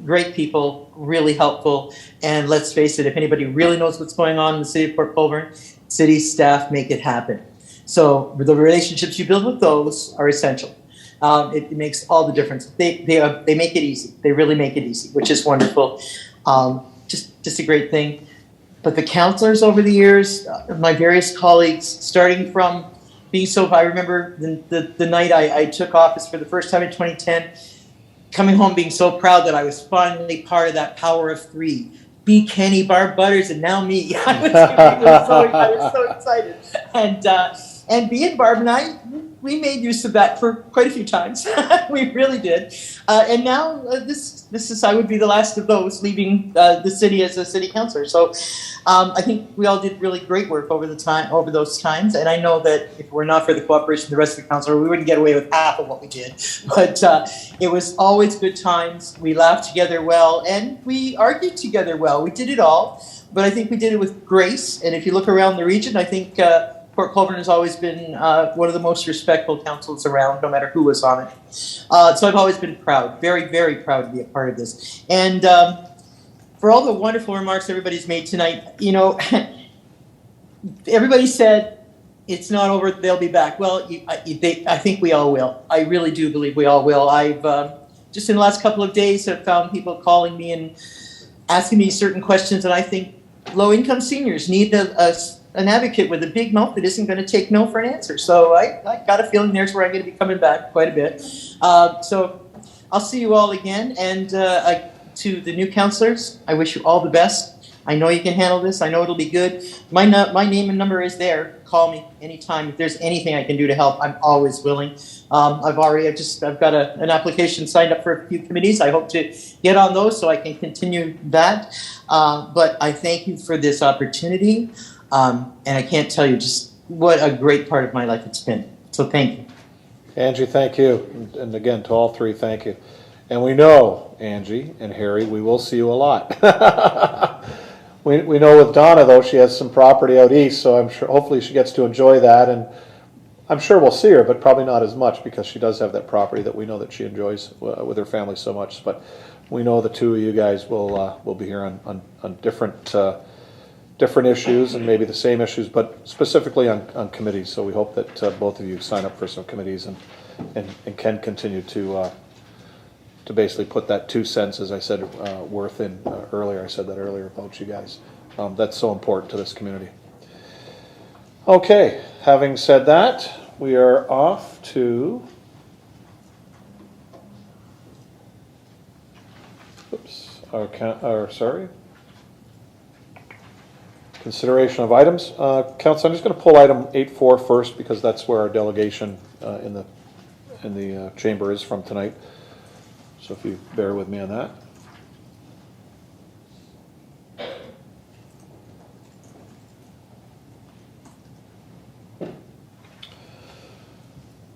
Great people, really helpful, and let's face it, if anybody really knows what's going on in the city of Port Colborne, city staff make it happen. So the relationships you build with those are essential. It makes all the difference. They make it easy. They really make it easy, which is wonderful. Just a great thing. But the counselors over the years, my various colleagues, starting from being I remember the night I took office for the first time in 2010, coming home being so proud that I was finally part of that power of three. B. Kenny, Barb Butters, and now me. I was so excited. And B and Barb and I, we made use of that for quite a few times. We really did. And now this is, I would be the last of those leaving the city as a city councillor. So I think we all did really great work over those times. And I know that if it were not for the cooperation of the rest of the council, we wouldn't get away with half of what we did. But it was always good times. We laughed together well, and we argued together well. We did it all, but I think we did it with grace. And if you look around the region, I think Port Colborne has always been one of the most respectful councils around, no matter who was on it. So I've always been proud, very, very proud to be a part of this. And for all the wonderful remarks everybody's made tonight, you know, everybody said it's not over, they'll be back. Well, I think we all will. I really do believe we all will. I've just in the last couple of days have found people calling me and asking me certain questions, and I think low-income seniors need an advocate with a big mouth that isn't going to take no for an answer. So I got a feeling there's where I'm going to be coming back quite a bit. So I'll see you all again. And to the new councillors, I wish you all the best. I know you can handle this. I know it'll be good. My name and number is there. Call me anytime. If there's anything I can do to help, I'm always willing. I've got an application signed up for a few committees. I hope to get on those so I can continue that. But I thank you for this opportunity. And I can't tell you just what a great part of my life it's been. So thank you. Angie, thank you. And again, to all three, thank you. And we know, Angie and Harry, we will see you a lot. We know with Donna, though, she has some property out east, so I'm sure hopefully she gets to enjoy that. And I'm sure we'll see her, but probably not as much because she does have that property that we know that she enjoys with her family so much. But we know the two of you guys will be here on different issues and maybe the same issues, but specifically on committees. So we hope that both of you sign up for some committees and can continue to basically put that 2 cents, as I said, worth in earlier. I said that earlier about you guys. That's so important to this community. Okay, having said that, we are off to consideration of items. Council, I'm just going to pull item 8.4 first because that's where our delegation in the chamber is from tonight. So if you bear with me on that.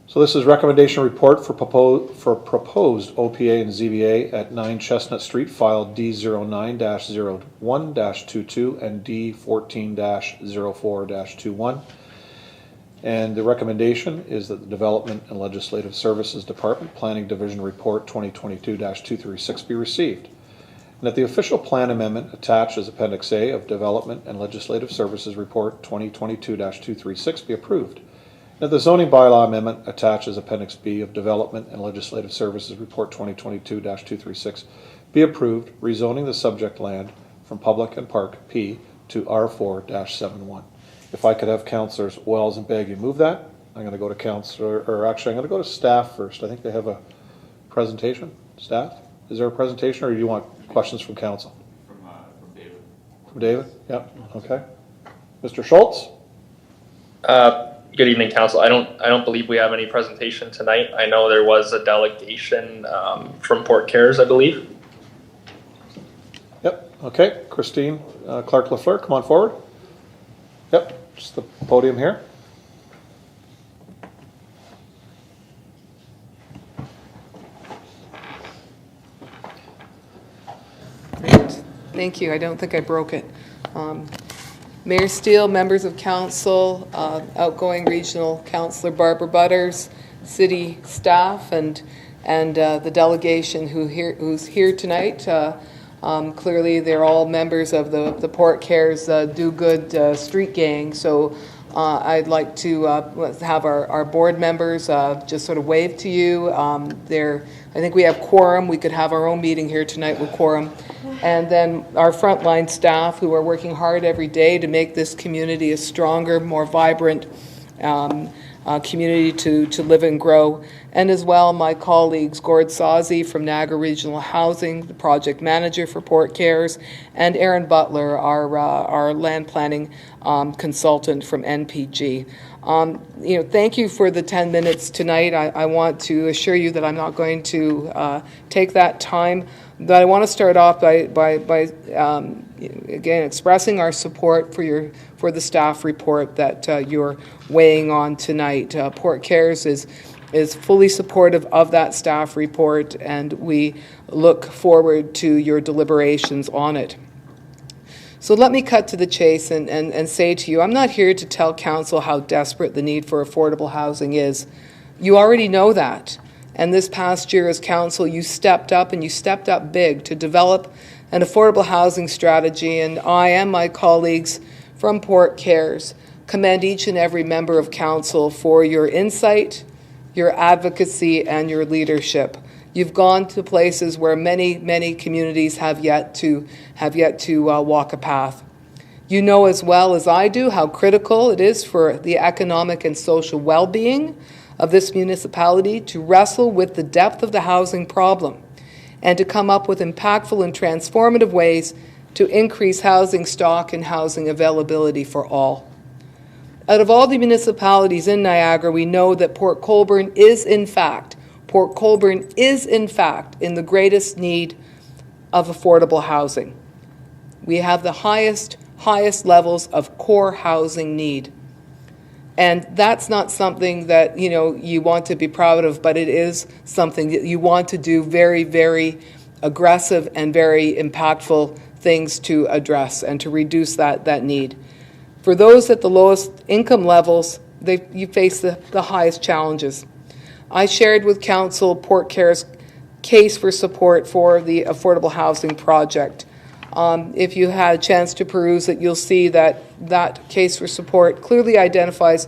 So this is recommendation report for proposed OPA and ZVA at 9 Chestnut Street, file D09-01-22 and D14-04-21. And the recommendation is that the Development and Legislative Services Department Planning Division Report 2022-236 be received, and that the official plan amendment attached as Appendix A of Development and Legislative Services Report 2022-236 be approved. That the zoning bylaw amendment attached as Appendix B of Development and Legislative Services Report 2022-236 be approved, rezoning the subject land from Public and Park P to R4-71. If I could have Councillors Wells and Beggy move that. I'm going to go to I'm going to go to staff first. I think they have a presentation. Staff? Is there a presentation, or do you want questions from Council? From David. From David? Yep. Okay. Mr. Schultz? Good evening, Council. I don't believe we have any presentation tonight. I know there was a delegation from Port Cares, I believe. Yep. Okay. Christine Clark-Lafleur, come on forward. Yep. Just the podium here. Great. Thank you. I don't think I broke it. Mayor Steele, members of council, outgoing regional councillor Barbara Butters, city staff and the delegation who's here tonight. Clearly, they're all members of the Port Cares Do Good Street Gang. So I'd like to have our board members just sort of wave to you. I think we have quorum. We could have our own meeting here tonight with quorum. And then our frontline staff who are working hard every day to make this community a stronger, more vibrant community to live and grow. And as well, my colleagues, Gord Sazi from Niagara Regional Housing, the project manager for Port Cares, and Aaron Butler, our land planning consultant from NPG. Thank you for the 10 minutes tonight. I want to assure you that I'm not going to take that time. But I want to start off by again expressing our support for the staff report that you're weighing on tonight. Port Cares is fully supportive of that staff report, and we look forward to your deliberations on it. So let me cut to the chase and say to you, I'm not here to tell council how desperate the need for affordable housing is. You already know that. And this past year as council, you stepped up, and you stepped up big to develop an affordable housing strategy. And I and my colleagues from Port Cares commend each and every member of council for your insight, your advocacy, and your leadership. You've gone to places where many, many communities have yet to walk a path. You know as well as I do how critical it is for the economic and social well-being of this municipality to wrestle with the depth of the housing problem and to come up with impactful and transformative ways to increase housing stock and housing availability for all. Out of all the municipalities in Niagara, we know that Port Colborne is in fact in the greatest need of affordable housing. We have the highest levels of core housing need. And that's not something that, you want to be proud of, but it is something that you want to do very, very aggressive and very impactful things to address and to reduce that need. For those at the lowest income levels, you face the highest challenges. I shared with Council Port Care's case for support for the affordable housing project. If you had a chance to peruse it, you'll see that case for support clearly identifies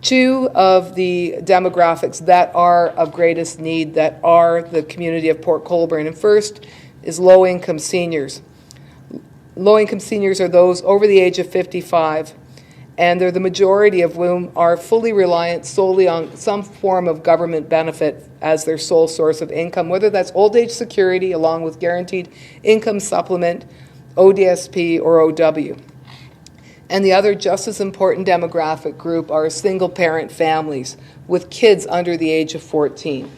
two of the demographics that are of greatest need, that are the community of Port Colborne. And first is low-income seniors. Low-income seniors are those over the age of 55, and they're the majority of whom are fully reliant solely on some form of government benefit as their sole source of income, whether that's old age security along with guaranteed income supplement, ODSP, or OW. And the other just as important demographic group are single-parent families with kids under the age of 14.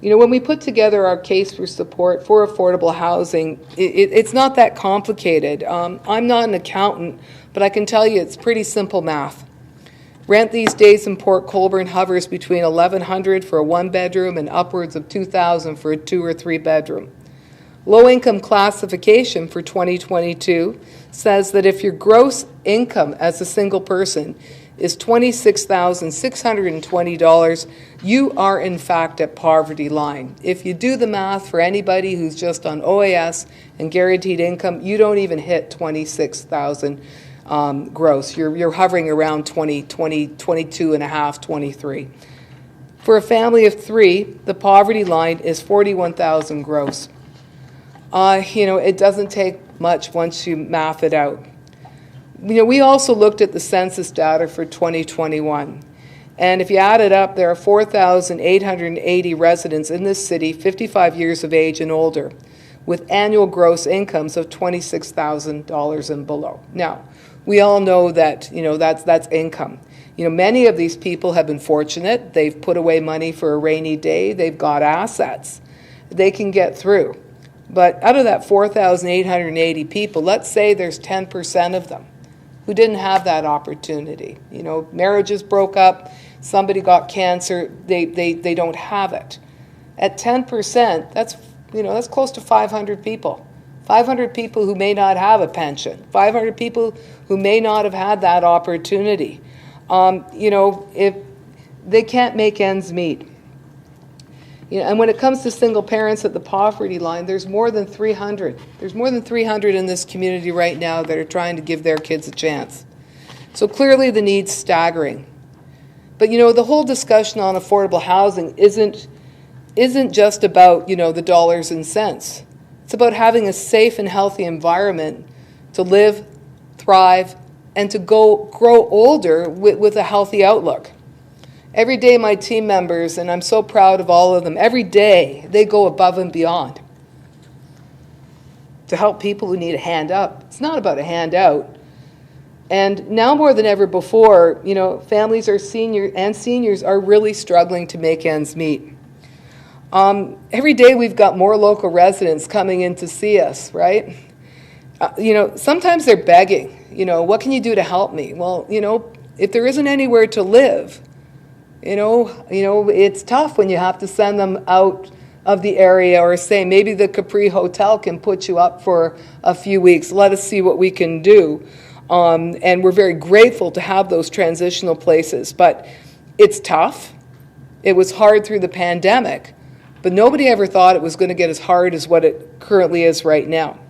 When we put together our case for support for affordable housing, it's not that complicated. I'm not an accountant, but I can tell you it's pretty simple math. Rent these days in Port Colborne hovers between $1,100 for a one-bedroom and upwards of $2,000 for a 2 or 3 bedroom. Low-income classification for 2022 says that if your gross income as a single person is $26,620, you are in fact at poverty line. If you do the math for anybody who's just on OAS and guaranteed income, you don't even hit $26,000 gross. You're hovering around 22 and a half, 23. For a family of 3, the poverty line is $41,000 gross. It doesn't take much once you math it out. We also looked at the census data for 2021. And if you add it up, there are 4,880 residents in this city, 55 years of age and older, with annual gross incomes of $26,000 and below. Now, we all know that, that's income. Many of these people have been fortunate. They've put away money for a rainy day. They've got assets. They can get through. But out of that 4,880 people, let's say there's 10% of them who didn't have that opportunity. Marriages broke up, somebody got cancer, they don't have it. At 10%, that's close to 500 people. 500 people who may not have a pension, 500 people who may not have had that opportunity. If they can't make ends meet. You know, and when it comes to single parents at the poverty line, there's more than 300. There's more than 300 in this community right now that are trying to give their kids a chance. So clearly the need's staggering. But you know, the whole discussion on affordable housing isn't just about, you know, the dollars and cents. It's about having a safe and healthy environment to live, thrive, and to grow older with a healthy outlook. Every day my team members, and I'm so proud of all of them, every day they go above and beyond to help people who need a hand up. It's not about a handout. And now more than ever before, you know, families are seniors are really struggling to make ends meet. Every day we've got more local residents coming in to see us, right? You know, sometimes they're begging, you know, what can you do to help me? Well, you know, if there isn't anywhere to live, you know, it's tough when you have to send them out of the area, or say maybe the Capri Hotel can put you up for a few weeks. Let us see what we can do. And we're very grateful to have those transitional places. But it's tough. It was hard through the pandemic. But nobody ever thought it was going to get as hard as what it currently is right now.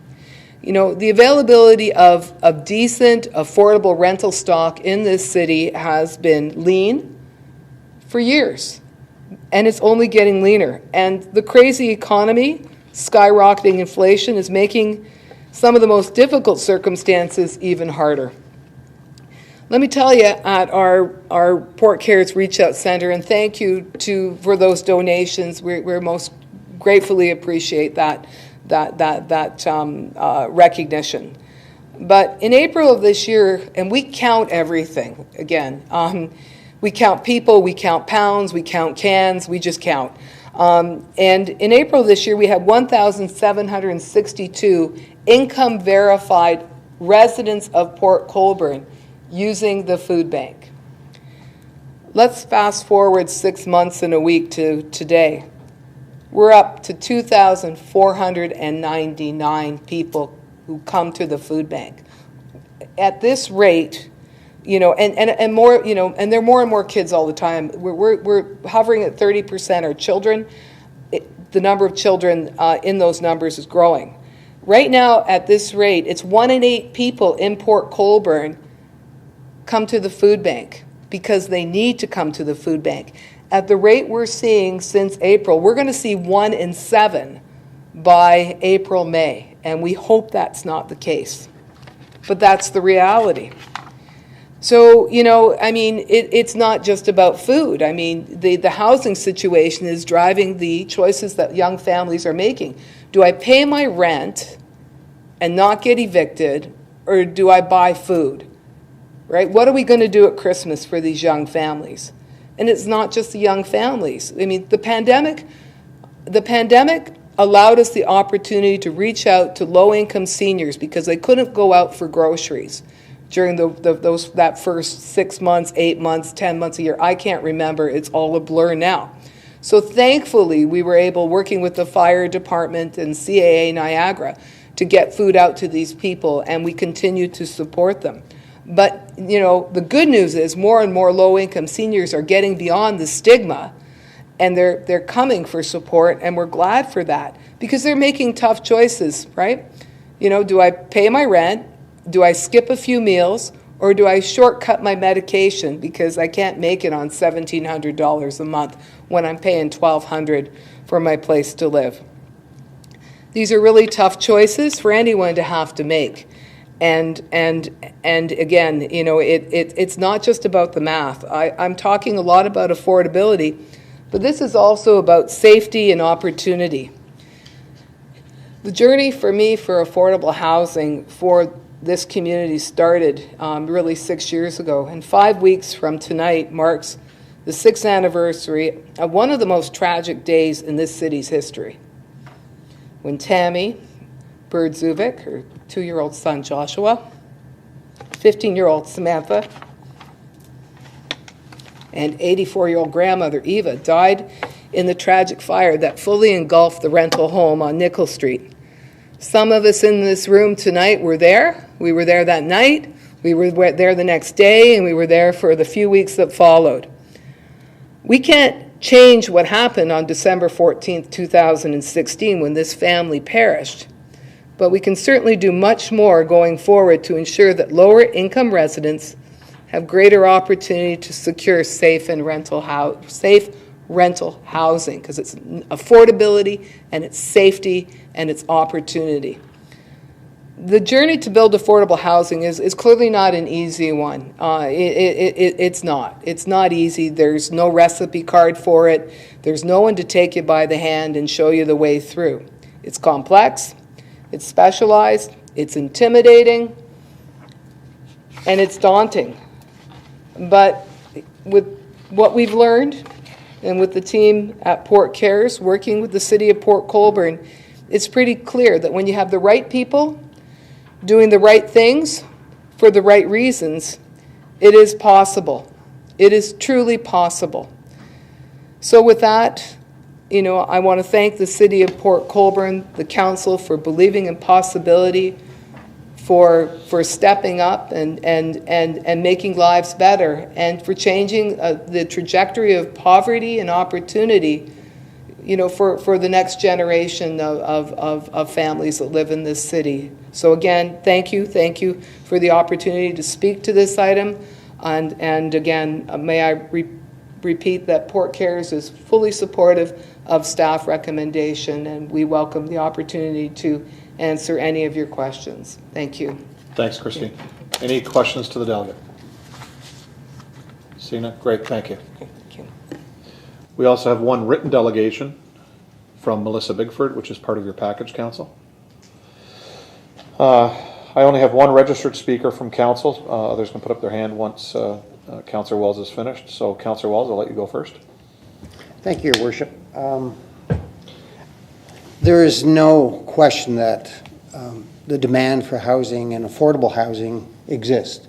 You know, the availability of decent, affordable rental stock in this city has been lean for years, and it's only getting leaner. And the crazy economy, skyrocketing inflation, is making some of the most difficult circumstances even harder. Let me tell you, at our Port Cares Reach Out Center, and thank you for those donations. We're most gratefully appreciate that recognition. But in April of this year, and we count everything again. We count people, we count pounds, we count cans, we just count. And in April of this year, we had 1,762 income-verified residents of Port Colborne using the food bank. Let's fast forward 6 months and a week to today. We're up to 2,499 people who come to the food bank. At this rate, you know, and more, you know, and there are more and more kids all the time. We're hovering at 30% are children. The number of children in those numbers is growing. Right now, at this rate, it's 1 in 8 people in Port Colborne come to the food bank because they need to come to the food bank. At the rate we're seeing since April, we're going to see 1 in 7 by April, May, and we hope that's not the case. But that's the reality. So, you know, I mean, it's not just about food. I mean, the housing situation is driving the choices that young families are making. Do I pay my rent and not get evicted, or do I buy food? Right? What are we going to do at Christmas for these young families? And it's not just the young families. I mean, the pandemic allowed us the opportunity to reach out to low-income seniors because they couldn't go out for groceries during that first 6 months, 8 months, 10 months a year. I can't remember. It's all a blur now. So thankfully, we were able, working with the fire department and CAA Niagara, to get food out to these people, and we continue to support them. But, you know, the good news is more and more low-income seniors are getting beyond the stigma, and they're coming for support, and we're glad for that because they're making tough choices, right? You know, do I pay my rent? Do I skip a few meals, or do I shortcut my medication because I can't make it on $1,700 a month when I'm paying $1,200 for my place to live? These are really tough choices for anyone to have to make. And again, you know, it's not just about the math. I'm talking a lot about affordability, but this is also about safety and opportunity. The journey for me for affordable housing for this community started really 6 years ago, and 5 weeks from tonight marks the 6th anniversary of one of the most tragic days in this city's history, when Tammy Bird-Zuvik, her 2-year-old son Joshua, 15-year-old Samantha, and 84-year-old grandmother Eva died in the tragic fire that fully engulfed the rental home on Nickel Street. Some of us in this room tonight were there. We were there that night. We were there the next day, and we were there for the few weeks that followed. We can't change what happened on December 14th, 2016 when this family perished, but we can certainly do much more going forward to ensure that lower income residents have greater opportunity to secure safe rental housing, because it's affordability and it's safety and it's opportunity. The journey to build affordable housing is clearly not an easy one. It's not. It's not easy. There's no recipe card for it. There's no one to take you by the hand and show you the way through. It's complex, it's specialized, it's intimidating, and it's daunting. But with what we've learned, and with the team at Port Cares working with the City of Port Colborne, it's pretty clear that when you have the right people doing the right things for the right reasons, it is possible. It is truly possible. So with that, I want to thank the City of Port Colborne, the Council, for believing in possibility, for stepping up and making lives better, and for changing the trajectory of poverty and opportunity, for the next generation of families that live in this city. So again, thank you for the opportunity to speak to this item, and again, may I repeat that Port Cares is fully supportive of staff recommendation, and we welcome the opportunity to answer any of your questions. Thank you. Thanks, Christine. Any questions to the delegate? Sina, great, thank you. Thank you. We also have one written delegation from Melissa Bigford, which is part of your package, Council. I only have one registered speaker from Council. Others can put up their hand once Councillor Wells is finished. So, Councillor Wells, I'll let you go first. Thank you, Your Worship. There is no question that the demand for housing and affordable housing exists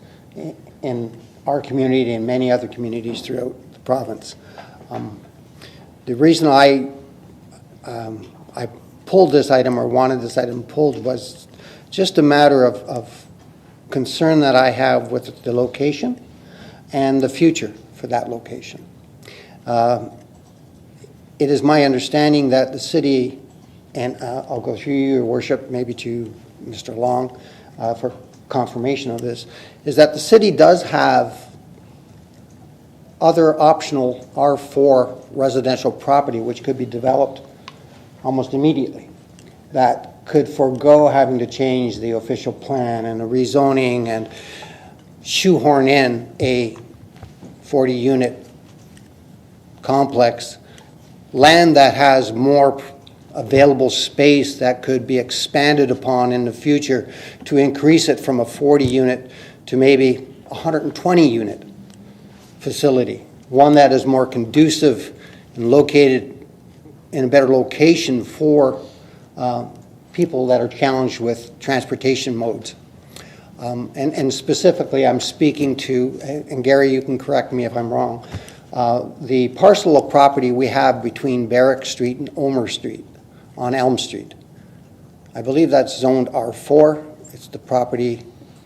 in our community and many other communities throughout the province. The reason I pulled this item, or wanted this item pulled, was just a matter of concern that I have with the location and the future for that location. It is my understanding that the city, and I'll go through you, Your Worship, maybe to Mr. Long for confirmation of this, is that the city does have other optional R4 residential property which could be developed almost immediately, that could forego having to change the official plan and the rezoning and shoehorn in a 40-unit complex, land that has more available space that could be expanded upon in the future to increase it from a 40-unit to maybe 120-unit facility, one that is more conducive and located in a better location for people that are challenged with transportation modes. And specifically, I'm speaking to, and Gary, you can correct me if I'm wrong, the parcel of property we have between Barrack Street and Omer Street on Elm Street. I believe that's zoned R4. It's the property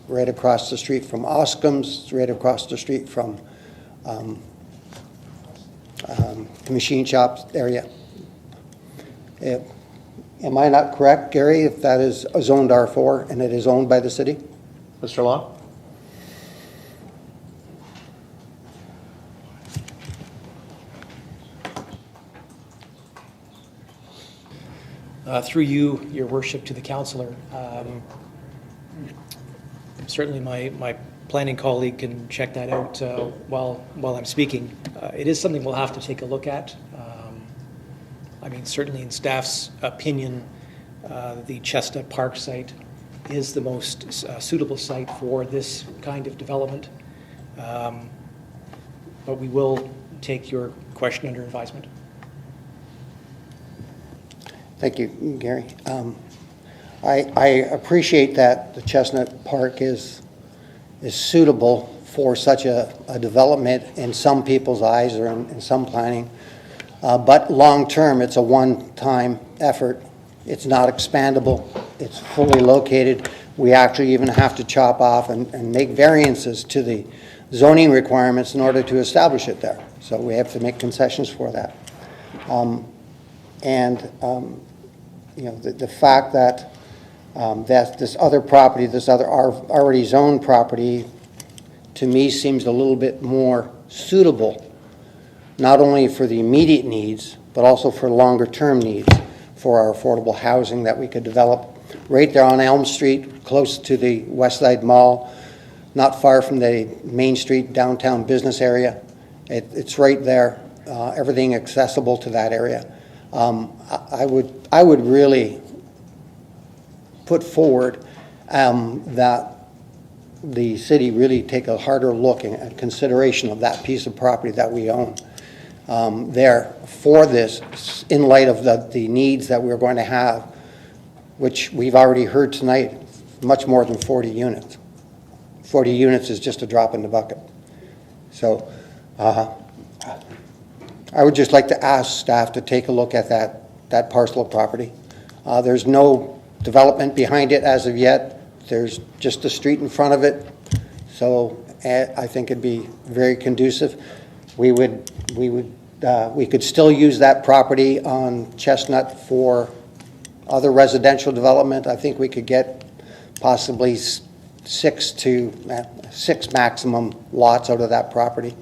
right across the street from Oscom's, it's right across the street from the machine shops area. Am I not correct, Gary, if that is zoned R4 and it is owned by the city? Mr. Long? Through you, Your Worship, to the councillor. Certainly my planning colleague can check that out while I'm speaking. It is something we'll have to take a look at. I mean, certainly in staff's opinion, the Chestnut Park site is the most suitable site for this kind of development. But we will take your question under advisement. Thank you, Gary. I appreciate that the Chestnut Park is suitable for such a development in some people's eyes or in some planning. But long-term, it's a one-time effort. It's not expandable. It's fully located. We actually even have to chop off and make variances to the zoning requirements in order to establish it there. So we have to make concessions for that. The fact that that this other property, this other already zoned property, to me seems a little bit more suitable, not only for the immediate needs, but also for longer-term needs for our affordable housing that we could develop right there on Elm Street, close to the West Side Mall, not far from the Main Street downtown business area. It's right there, everything accessible to that area. I would really put forward that the city really take a harder look and consideration of that piece of property that we own there for this, in light of the needs that we're going to have, which we've already heard tonight, much more than 40 units. 40 units is just a drop in the bucket. So I would just like to ask staff to take a look at that parcel of property. There's no development behind it as of yet. There's just a street in front of it. So I think it'd be very conducive. We could still use that property on Chestnut for other residential development. I think we could get possibly six maximum lots out of that property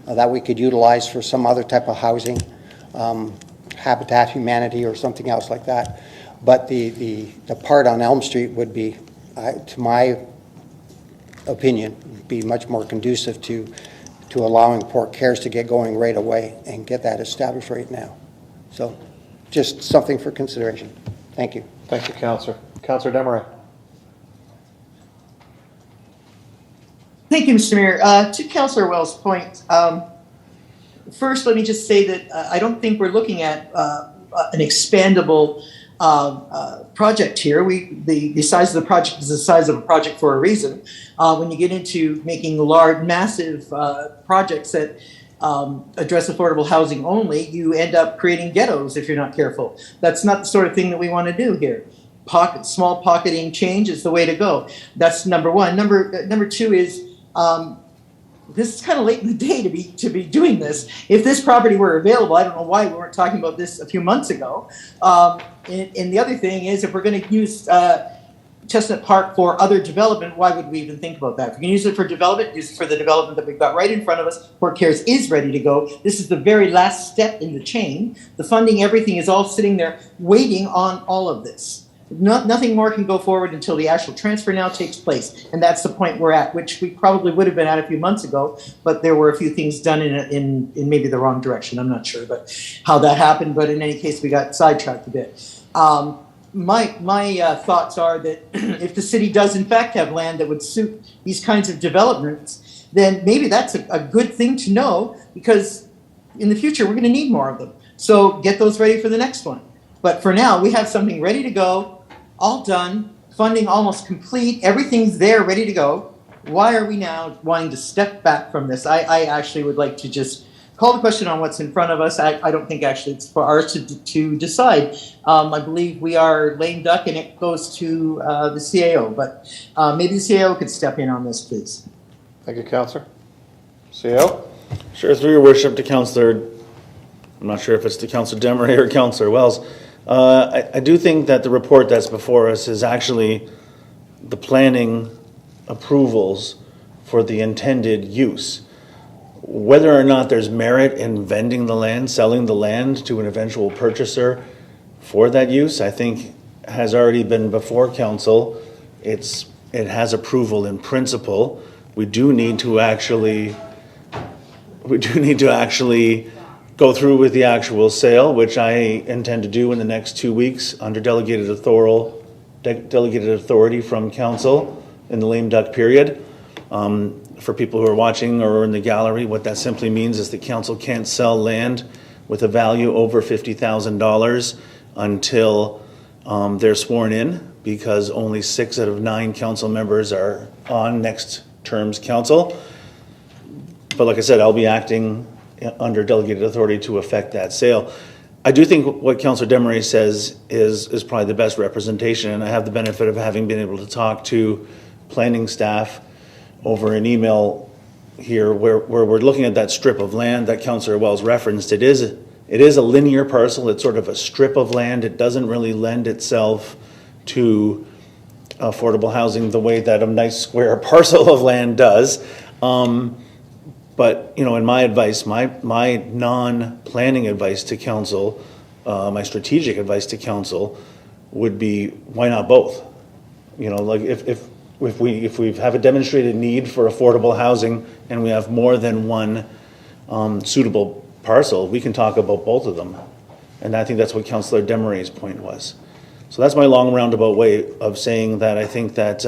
that we could utilize for some other type of housing, Habitat Humanity or something else like that. But the part on Elm Street would be, to my opinion, be much more conducive to allowing Port Cares to get going right away and get that established right now. So just something for consideration. Thank you. Thank you, Councillor. Councillor Desmarais. Thank you, Mr. Mayor. To Councillor Wells' point, first let me just say that I don't think we're looking at an expandable project here. The size of the project is the size of a project for a reason. When you get into making large, massive projects that address affordable housing only, you end up creating ghettos if you're not careful. That's not the sort of thing that we want to do here. Small pocketing change is the way to go. That's number one. Number two is this is kind of late in the day to be doing this. If this property were available, I don't know why we weren't talking about this a few months ago. And the other thing is, if we're going to use Chestnut Park for other development, why would we even think about that? If we can use it for development, use it for the development that we've got right in front of us. Port Cares is ready to go. This is the very last step in the chain. The funding, everything is all sitting there waiting on all of this. Nothing more can go forward until the actual transfer now takes place. And that's the point we're at, which we probably would have been at a few months ago, but there were a few things done in maybe the wrong direction. I'm not sure but how that happened, but in any case, we got sidetracked a bit. My thoughts are that if the city does in fact have land that would suit these kinds of developments, then maybe that's a good thing to know, because in the future, we're going to need more of them. So get those ready for the next one. But for now, we have something ready to go, all done, funding almost complete, everything's there, ready to go. Why are we now wanting to step back from this? I actually would like to just call the question on what's in front of us. I don't think actually it's for ours to decide. I believe we are lame duck and it goes to the CAO, but maybe the CAO could step in on this, please. Thank you, Councillor. CAO? Sure, through your worship to Councillor, I'm not sure if it's to Councillor Desmarais or Councillor Wells. I do think that the report that's before us is actually the planning approvals for the intended use. Whether or not there's merit in vending the land, selling the land to an eventual purchaser for that use, I think has already been before council. It has approval in principle. We do need to actually go through with the actual sale, which I intend to do in the next 2 weeks under delegated authority from council in the lame duck period. For people who are watching or in the gallery, what that simply means is the council can't sell land with a value over $50,000 until they're sworn in, because only 6 out of 9 council members are on next term's council. But like I said, I'll be acting under delegated authority to effect that sale. I do think what Councillor Desmarais says is probably the best representation, and I have the benefit of having been able to talk to planning staff over an email here, where we're looking at that strip of land that Councillor Wells referenced, it is a linear parcel. It's sort of a strip of land. It doesn't really lend itself to affordable housing the way that a nice square parcel of land does. But, in my advice, my non-planning advice to council, my strategic advice to council would be, why not both? Like if we have a demonstrated need for affordable housing and we have more than one suitable parcel, we can talk about both of them. And I think that's what Councillor Demaray's point was. So that's my long roundabout way of saying that I think that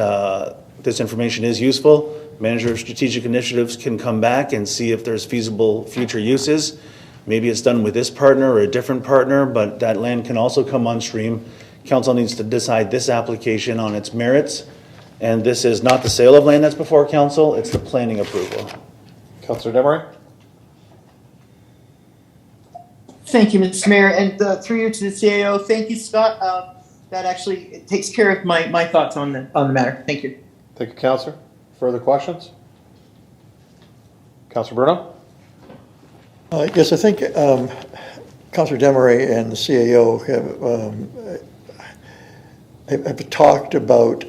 this information is useful. Manager of Strategic Initiatives can come back and see if there's feasible future uses. Maybe it's done with this partner or a different partner, but that land can also come on stream. Council needs to decide this application on its merits. And this is not the sale of land that's before council, it's the planning approval. Councillor Demaray? Thank you, Mr. Mayor, and through you to the CAO. Thank you, Scott. That actually takes care of my thoughts on the matter. Thank you. Thank you, Councillor. Further questions? Councillor Bruno? Yes, I think Councillor Demaray and the CAO have talked about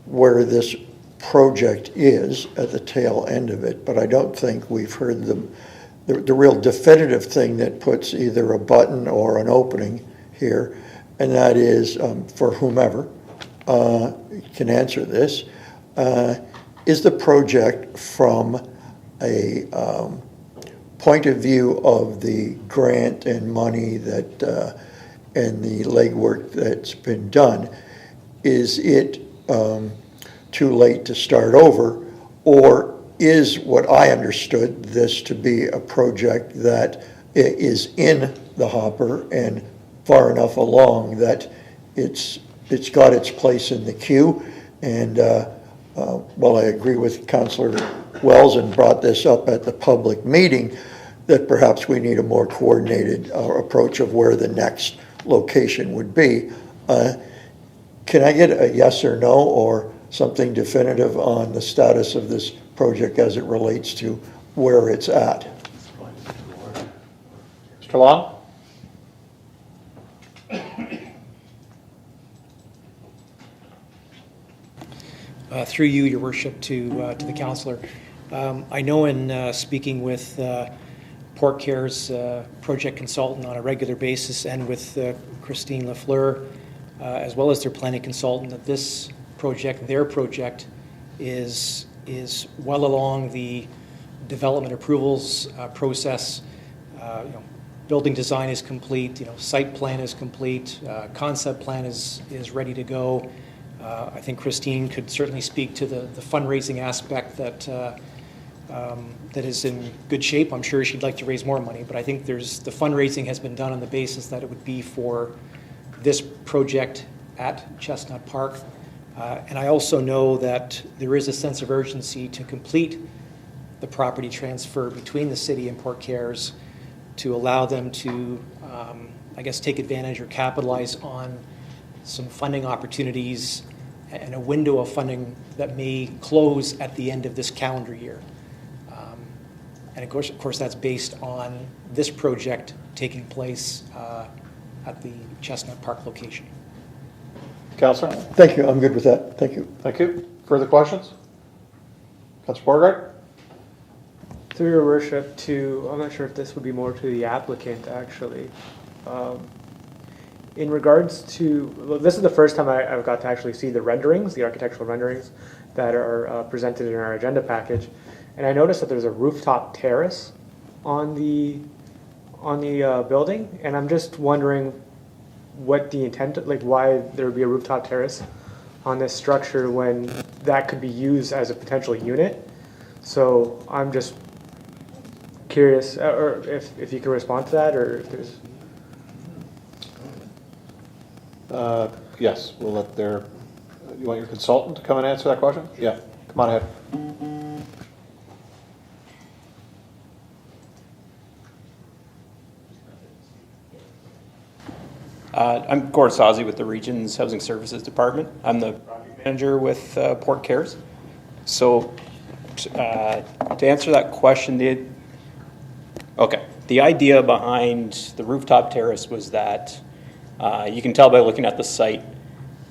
where this project is at the tail end of it, but I don't think we've heard the real definitive thing that puts either a button or an opening here, and that is for whomever can answer this, is the project from a point of view of the grant and money that and the legwork that's been done, is it too late to start over, or is what I understood this to be a project that is in the hopper and far enough along that it's got its place in the queue? And while I agree with Councillor Wells and brought this up at the public meeting, that perhaps we need a more coordinated approach of where the next location would be. Can I get a yes or no or something definitive on the status of this project as it relates to where it's at? Mr. Long? Through you, Your Worship, to the councillor. I know in speaking with Port Care's project consultant on a regular basis and with Christine Lafleur, as well as their planning consultant, that this project, their project, is well along the development approvals process. Building design is complete, site plan is complete, concept plan is ready to go. I think Christine could certainly speak to the fundraising aspect that is in good shape. I'm sure she'd like to raise more money, but I think the fundraising has been done on the basis that it would be for this project at Chestnut Park. And I also know that there is a sense of urgency to complete the property transfer between the city and Port Cares to allow them to, take advantage or capitalize on some funding opportunities and a window of funding that may close at the end of this calendar year. And of course, that's based on this project taking place at the Chestnut Park location. Councillor? Thank you. I'm good with that. Thank you. Thank you. Further questions? Councillor Beauregard? Through Your Worship, I'm not sure if this would be more to the applicant, actually. In regards to, this is the first time I've got to actually see the renderings, the architectural renderings that are presented in our agenda package. And I noticed that there's a rooftop terrace on the building, and I'm just wondering what the intent, why there would be a rooftop terrace on this structure when that could be used as a potential unit. So I'm just curious, or if you can respond to that, or if there's. Yes, we'll let you want your consultant to come and answer that question? Yeah, come on ahead. I'm Gord Sazi with the Region's Housing Services Department. I'm the project manager with Port Cares. So To answer that question, the idea behind the rooftop terrace was that you can tell by looking at the site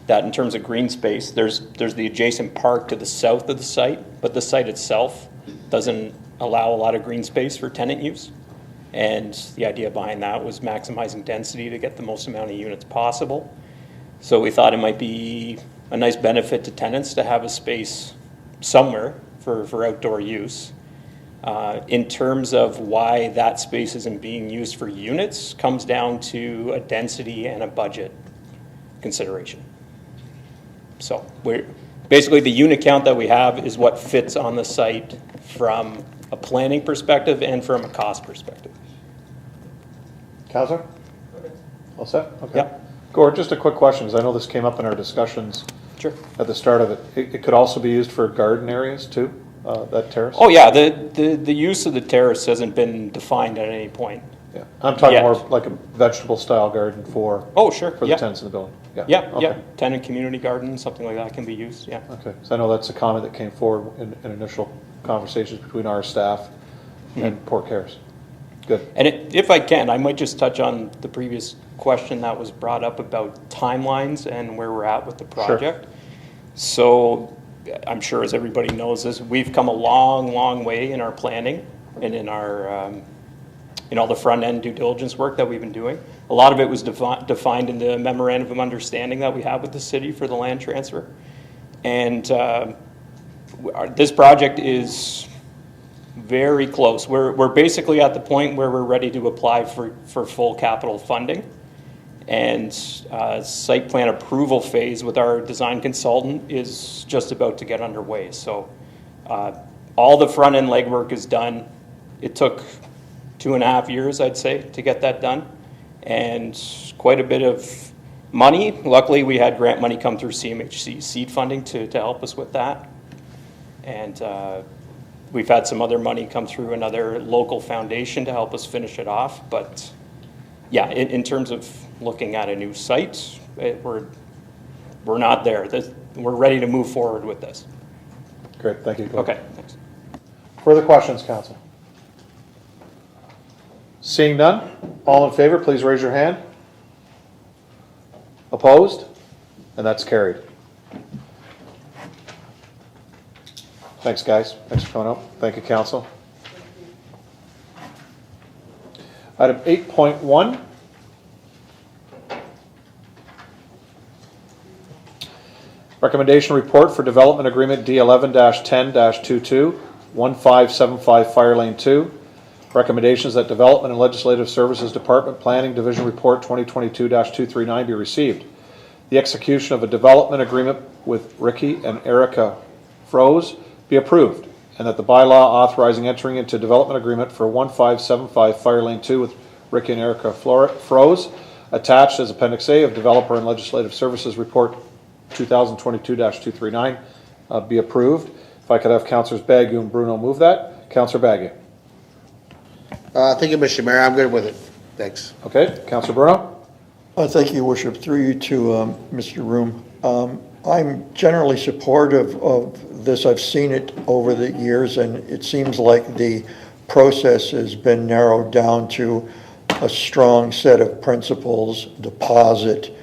that in terms of green space, there's the adjacent park to the south of the site, but the site itself doesn't allow a lot of green space for tenant use. And the idea behind that was maximizing density to get the most amount of units possible. So we thought it might be a nice benefit to tenants to have a space somewhere for outdoor use. In terms of why that space isn't being used for units, comes down to a density and a budget consideration. So basically the unit count that we have is what fits on the site from a planning perspective and from a cost perspective. Councillor? All set? Okay. Yep. Gord, just a quick question, because I know this came up in our discussions at the start of it. It could also be used for garden areas too, that terrace? Oh yeah, the use of the terrace hasn't been defined at any point. Yeah, I'm talking more like a vegetable style garden for the tenants in the building. Yeah, tenant community garden, something like that can be used, yeah. Okay, so I know that's a comment that came forward in initial conversations between our staff and Port Cares. Good. And if I can, I might just touch on the previous question that was brought up about timelines and where we're at with the project. Sure. So I'm sure as everybody knows this, we've come a long, long way in our planning and in our in all the front end due diligence work that we've been doing. A lot of it was defined in the memorandum of understanding that we have with the city for the land transfer. And this project is very close. We're basically at the point where we're ready to apply for full capital funding. And site plan approval phase with our design consultant is just about to get underway. So all the front end legwork is done. It took 2.5 years, I'd say, to get that done. And quite a bit of money. Luckily, we had grant money come through CMHC seed funding to help us with that. And we've had some other money come through another local foundation to help us finish it off. But yeah, in terms of looking at a new site, we're not there. We're ready to move forward with this. Great, thank you. Okay, thanks. Further questions, council? Seeing none, all in favor, please raise your hand. Opposed? And that's carried. Thanks, guys. Thanks for coming up. Thank you, council. Item 8.1. Recommendation report for development agreement D11-10-22, 1575 Fire Lane 2. Recommendations that Development and Legislative Services Department Planning Division Report 2022-239 be received. The execution of a development agreement with Ricky and Erica Froze be approved, and that the bylaw authorizing entering into development agreement for 1575 Fire Lane 2 with Ricky and Erica Froze, attached as Appendix A of Developer and Legislative Services Report 2022-239, be approved. If I could have Councillors Bagu and Bruno move that. Councillor Bagu. Thank you, Mr. Mayor. I'm good with it. Thanks. Okay. Councillor Bruno. Thank you, Worship. Through you to Mr. Room. I'm generally supportive of this. I've seen it over the years, and it seems like the process has been narrowed down to a strong set of principles, deposit,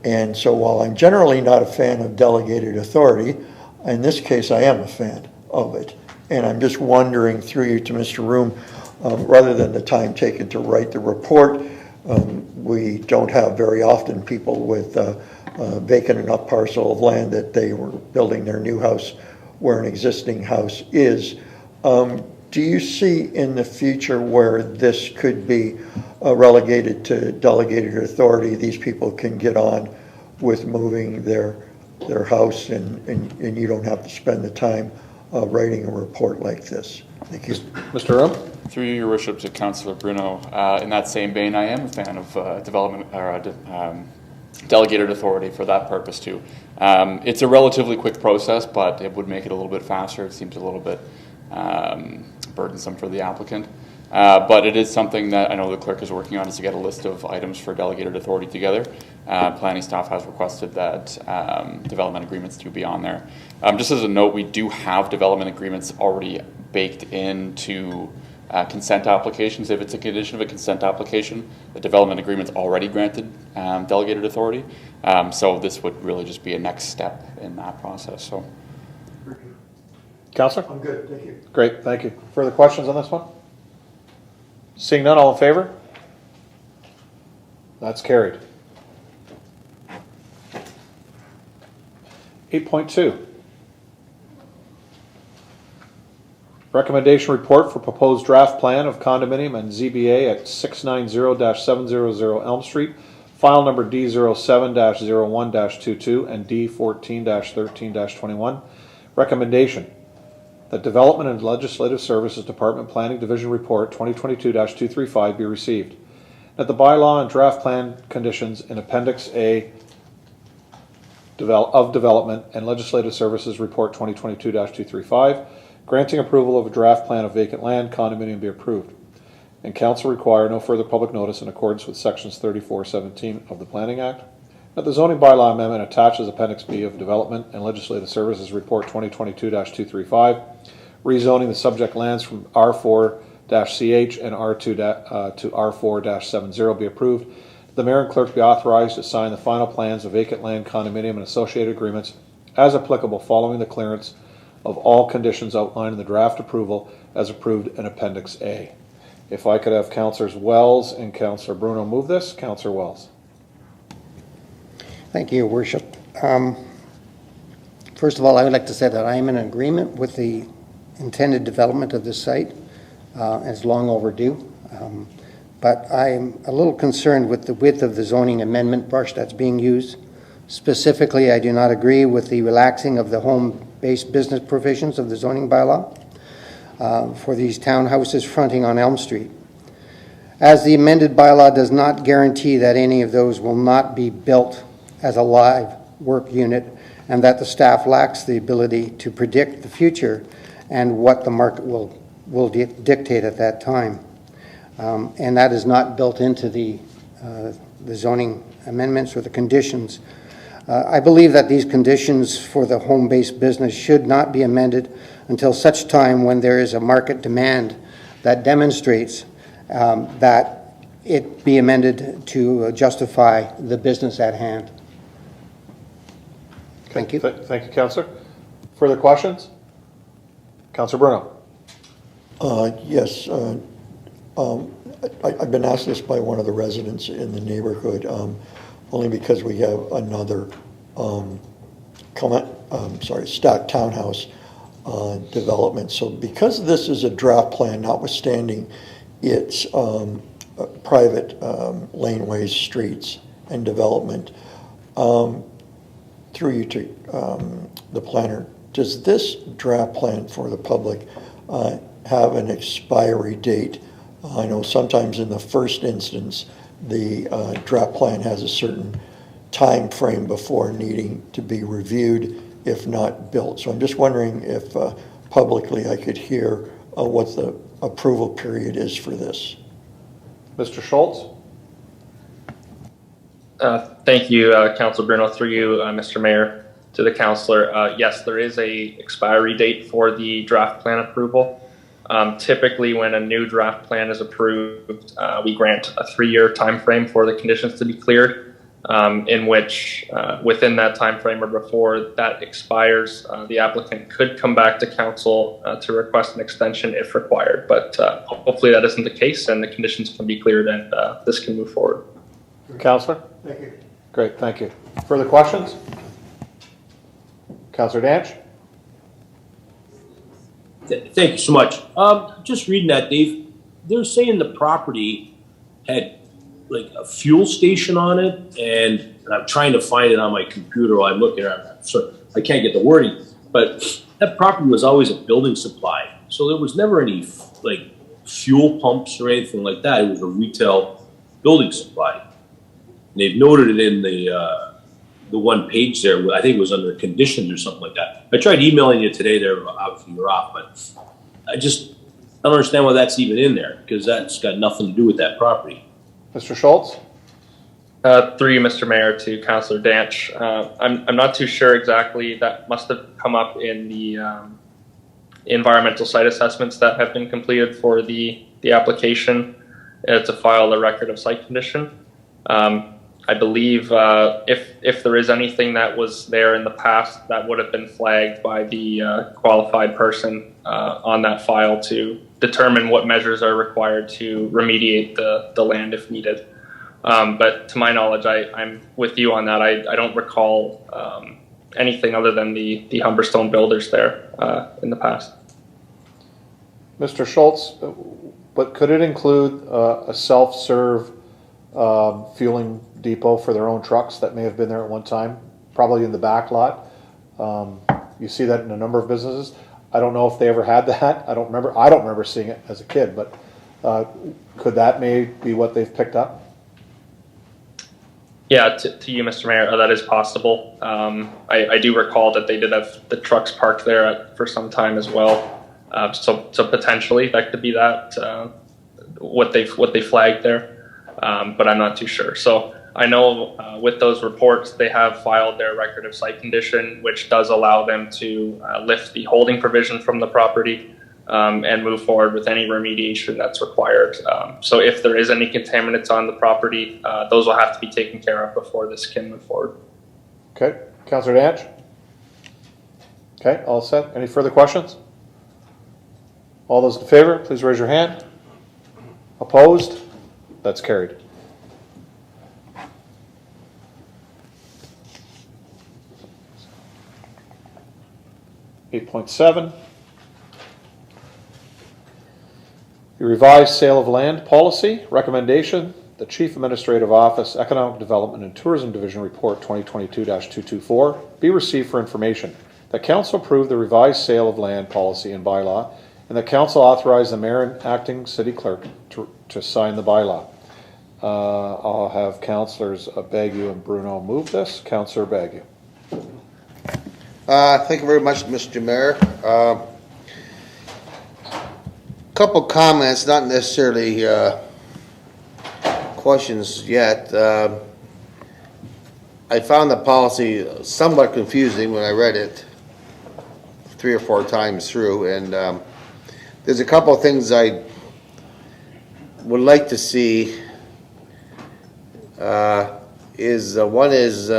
and so while I'm generally not a fan of delegated authority, in this case I am a fan of it. And I'm just wondering, through you to Mr. Room, rather than the time taken to write the report, we don't have very often people with vacant enough parcel of land that they were building their new house where an existing house is. Do you see in the future where this could be relegated to delegated authority? These people can get on with moving their house and you don't have to spend the time writing a report like this. Thank you. Mr. Room? Through your worship to Councillor Bruno, in that same vein, I am a fan of development or delegated authority for that purpose too. It's a relatively quick process, but it would make it a little bit faster. It seems a little bit burdensome for the applicant. But it is something that I know the clerk is working on, is to get a list of items for delegated authority together. Planning staff has requested that development agreements to be on there. Just as a note, we do have development agreements already baked into consent applications. If it's a condition of a consent application, the development agreement's already granted delegated authority. So this would really just be a next step in that process. So, Councillor? I'm good, thank you. Great, thank you. Further questions on this one? Seeing none, all in favor? That's carried. 8.2. Recommendation report for proposed draft plan of condominium and ZBA at 690-700 Elm Street, file number D07-01-22 and D14-13-21. Recommendation that Development and Legislative Services Department Planning Division Report 2022-235 be received. That the bylaw and draft plan conditions in Appendix A of Development and Legislative Services Report 2022-235, granting approval of a draft plan of vacant land condominium be approved. And council require no further public notice in accordance with sections 34-17 of the Planning Act. That the zoning bylaw amendment attaches Appendix B of Development and Legislative Services Report 2022-235, rezoning the subject lands from R4-CH and R2 to R4-70 be approved. The mayor and clerk be authorized to sign the final plans of vacant land condominium and associated agreements as applicable following the clearance of all conditions outlined in the draft approval as approved in Appendix A. If I could have Councillors Wells and Councillor Bruno move this. Councillor Wells. Thank you, Your Worship. First of all, I would like to say that I am in agreement with the intended development of this site. It's long overdue. But I'm a little concerned with the width of the zoning amendment brush that's being used. Specifically, I do not agree with the relaxing of the home-based business provisions of the zoning bylaw for these townhouses fronting on Elm Street, as the amended bylaw does not guarantee that any of those will not be built as a live work unit, and that the staff lacks the ability to predict the future and what the market will dictate at that time. And that is not built into the zoning amendments or the conditions. I believe that these conditions for the home-based business should not be amended until such time when there is a market demand that demonstrates that it be amended to justify the business at hand. Thank you. Thank you, Councillor. Further questions? Councillor Bruno. Yes. I've been asked this by one of the residents in the neighborhood, only because we have another stacked townhouse development. So because this is a draft plan, notwithstanding its private laneways, streets, and development, through you to the planner, does this draft plan for the public have an expiry date? I know sometimes in the first instance, the draft plan has a certain time frame before needing to be reviewed, if not built. So I'm just wondering if publicly I could hear what the approval period is for this. Mr. Schultz? Thank you, Councilor Bruno. Through you, Mr. Mayor, to the councillor. Yes, there is a expiry date for the draft plan approval. Typically, when a new draft plan is approved, we grant a 3-year time frame for the conditions to be cleared, in which within that time frame or before that expires, the applicant could come back to council to request an extension if required. But hopefully that isn't the case and the conditions can be cleared and this can move forward. Councillor? Thank you. Great, thank you. Further questions? Councillor Danch? Thank you so much. Just reading that, Dave, they're saying the property had like a fuel station on it, and I'm trying to find it on my computer while I'm looking at it. So I can't get the wording, but that property was always a building supply. So there was never any like fuel pumps or anything like that. It was a retail building supply. And they've noted it in the one page there. I think it was under conditions or something like that. I tried emailing you today there, obviously you're off, but I don't understand why that's even in there, because that's got nothing to do with that property. Mr. Schultz? Through you, Mr. Mayor, to Councillor Danch. I'm not too sure exactly. That must have come up in the environmental site assessments that have been completed for the application to file a record of site condition. I believe if there is anything that was there in the past, that would have been flagged by the qualified person on that file to determine what measures are required to remediate the land if needed. But to my knowledge, I'm with you on that. I don't recall anything other than the Humberstone builders there in the past. Mr. Schultz, but could it include a self-serve fueling depot for their own trucks that may have been there at one time, probably in the back lot? You see that in a number of businesses. I don't know if they ever had that. I don't remember seeing it as a kid, but could that may be what they've picked up? Yeah, to you, Mr. Mayor, that is possible. I do recall that they did have the trucks parked there for some time as well. So potentially that could be that what they flagged there, but I'm not too sure. So I know with those reports, they have filed their record of site condition, which does allow them to lift the holding provision from the property and move forward with any remediation that's required. So if there is any contaminants on the property, those will have to be taken care of before this can move forward. Okay, Councillor Danch? Okay, all set. Any further questions? All those in favor, please raise your hand. Opposed? That's carried. (8.7) The revised sale of land policy recommendation. The Chief Administrative Office, Economic Development and Tourism Division Report 2022-224 be received for information. The Council approved the revised sale of land policy and bylaw, and the Council authorized the Mayor and Acting City Clerk to sign the bylaw. I'll have Councillors Bagu and Bruno move this. Councillor Bagu. Thank you very much, Mr. Mayor. Couple comments, not necessarily questions yet. I found the policy somewhat confusing when I read it 3 or 4 times through, and there's a couple of things I would like to see. One is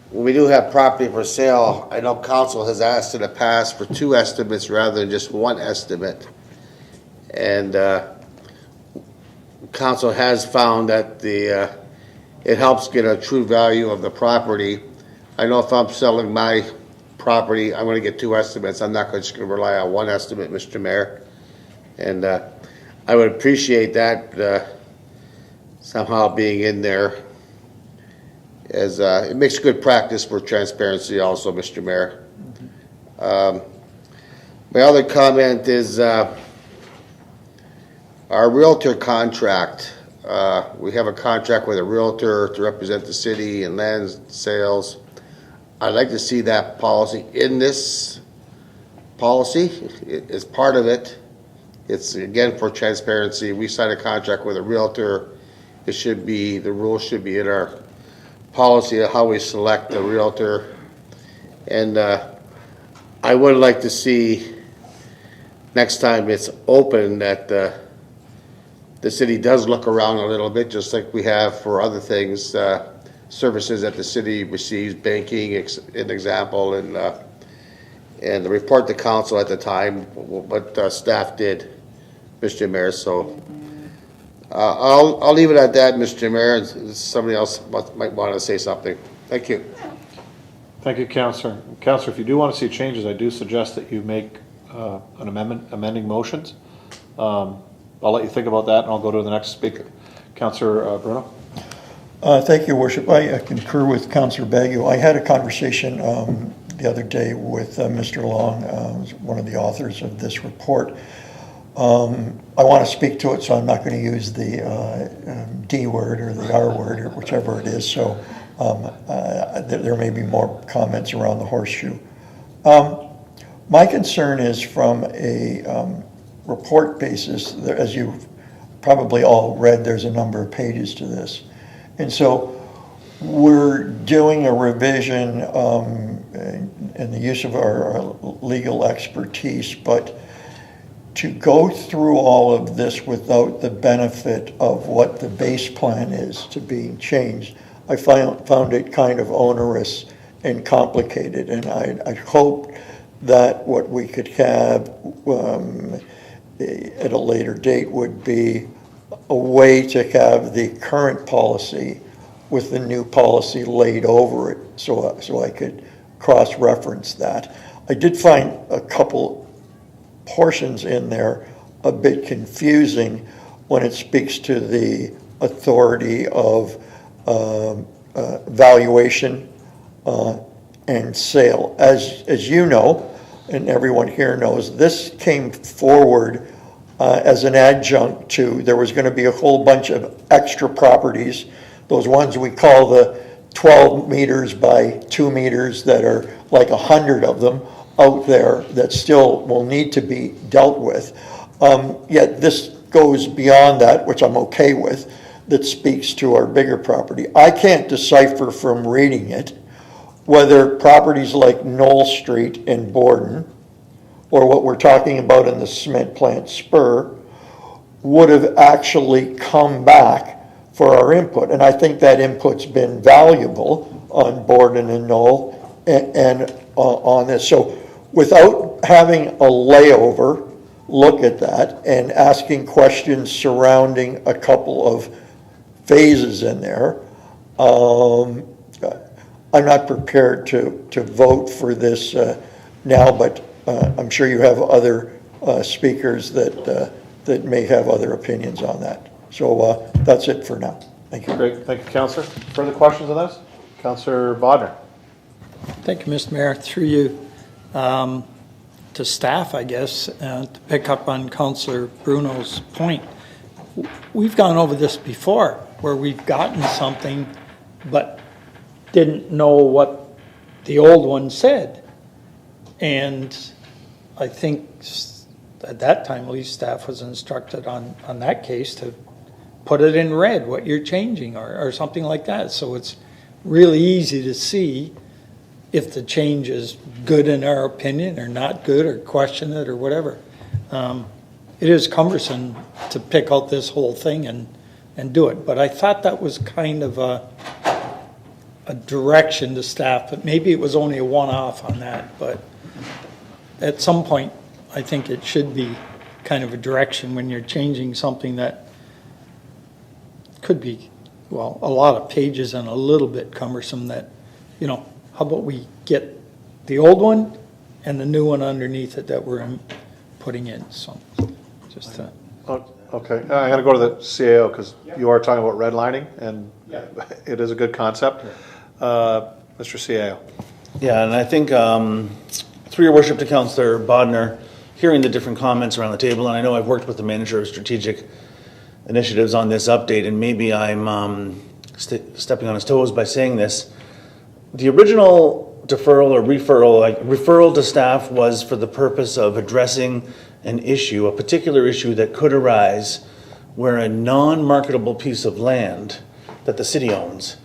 when we do have property for sale, I know council has asked in the past for 2 estimates rather than just 1 estimate. And council has found that it helps get a true value of the property. I know if I'm selling my property, I'm going to get 2 estimates. I'm not just going to rely on 1 estimate, Mr. Mayor. And I would appreciate that somehow being in there, as it makes good practice for transparency also, Mr. Mayor. My other comment is our realtor contract. We have a contract with a realtor to represent the city in land sales. I'd like to see that policy in this policy. It's part of it. It's, again, for transparency. We sign a contract with a realtor. It should be, the rules should be in our policy of how we select the realtor. And I would like to see next time it's open that the city does look around a little bit, just like we have for other things, services that the city receives, banking, an example, and the report to council at the time, what staff did, Mr. Mayor. So I'll leave it at that, Mr. Mayor, and somebody else might want to say something. Thank you. Thank you, Councillor. Councillor, if you do want to see changes, I do suggest that you make an amending motions. I'll let you think about that, and I'll go to the next speaker. Councillor Bruno. Thank you, Worship. I concur with Councillor Bagu. I had a conversation the other day with Mr. Long, one of the authors of this report. I want to speak to it, so I'm not going to use the D word or the R word or whichever it is. So there may be more comments around the horseshoe. My concern is from a report basis. As you've probably all read, there's a number of pages to this. And so we're doing a revision in the use of our legal expertise, but to go through all of this without the benefit of what the base plan is to being changed, I found it kind of onerous and complicated, and I hoped that what we could have at a later date would be a way to have the current policy with the new policy laid over it, so I could cross-reference that. I did find a couple portions in there a bit confusing when it speaks to the authority of valuation and sale. As you know, and everyone here knows, this came forward as an adjunct to, there was going to be a whole bunch of extra properties, those ones we call the 12 meters by 2 meters that are like 100 of them out there that still will need to be dealt with. Yet this goes beyond that, which I'm okay with, that speaks to our bigger property. I can't decipher from reading it whether properties like Knoll Street in Borden, or what we're talking about in the cement plant spur, would have actually come back for our input. And I think that input's been valuable on Borden and Knoll and on this. So without having a layover, look at that and asking questions surrounding a couple of phases in there, I'm not prepared to vote for this now, but I'm sure you have other speakers that may have other opinions on that. So that's it for now. Thank you. Great, thank you, Councillor. Further questions on this? Councillor Bodnar. Thank you, Mr. Mayor. Through you to staff, I guess, to pick up on Councillor Bruno's point. We've gone over this before, where we've gotten something but didn't know what the old one said. And I think at that time, at least staff was instructed on that case to put it in red, what you're changing, or something like that. So it's really easy to see if the change is good in our opinion or not good, or question it or whatever. It is cumbersome to pick out this whole thing and do it. But I thought that was kind of a direction to staff, but maybe it was only a one-off on that. But at some point, I think it should be kind of a direction when you're changing something that could be, well, a lot of pages and a little bit cumbersome, that, you know, how about we get the old one and the new one underneath it that we're putting in. So just okay, I'm going to go to the CAO because you are talking about redlining, and it is a good concept. Mr. CAO. Yeah, and I think through your worship to Councillor Bodnar, hearing the different comments around the table, and I know I've worked with the manager of strategic initiatives on this update, and maybe I'm stepping on his toes by saying this. The original deferral or referral to staff was for the purpose of addressing an issue, a particular issue that could arise where a non-marketable piece of land that the city owns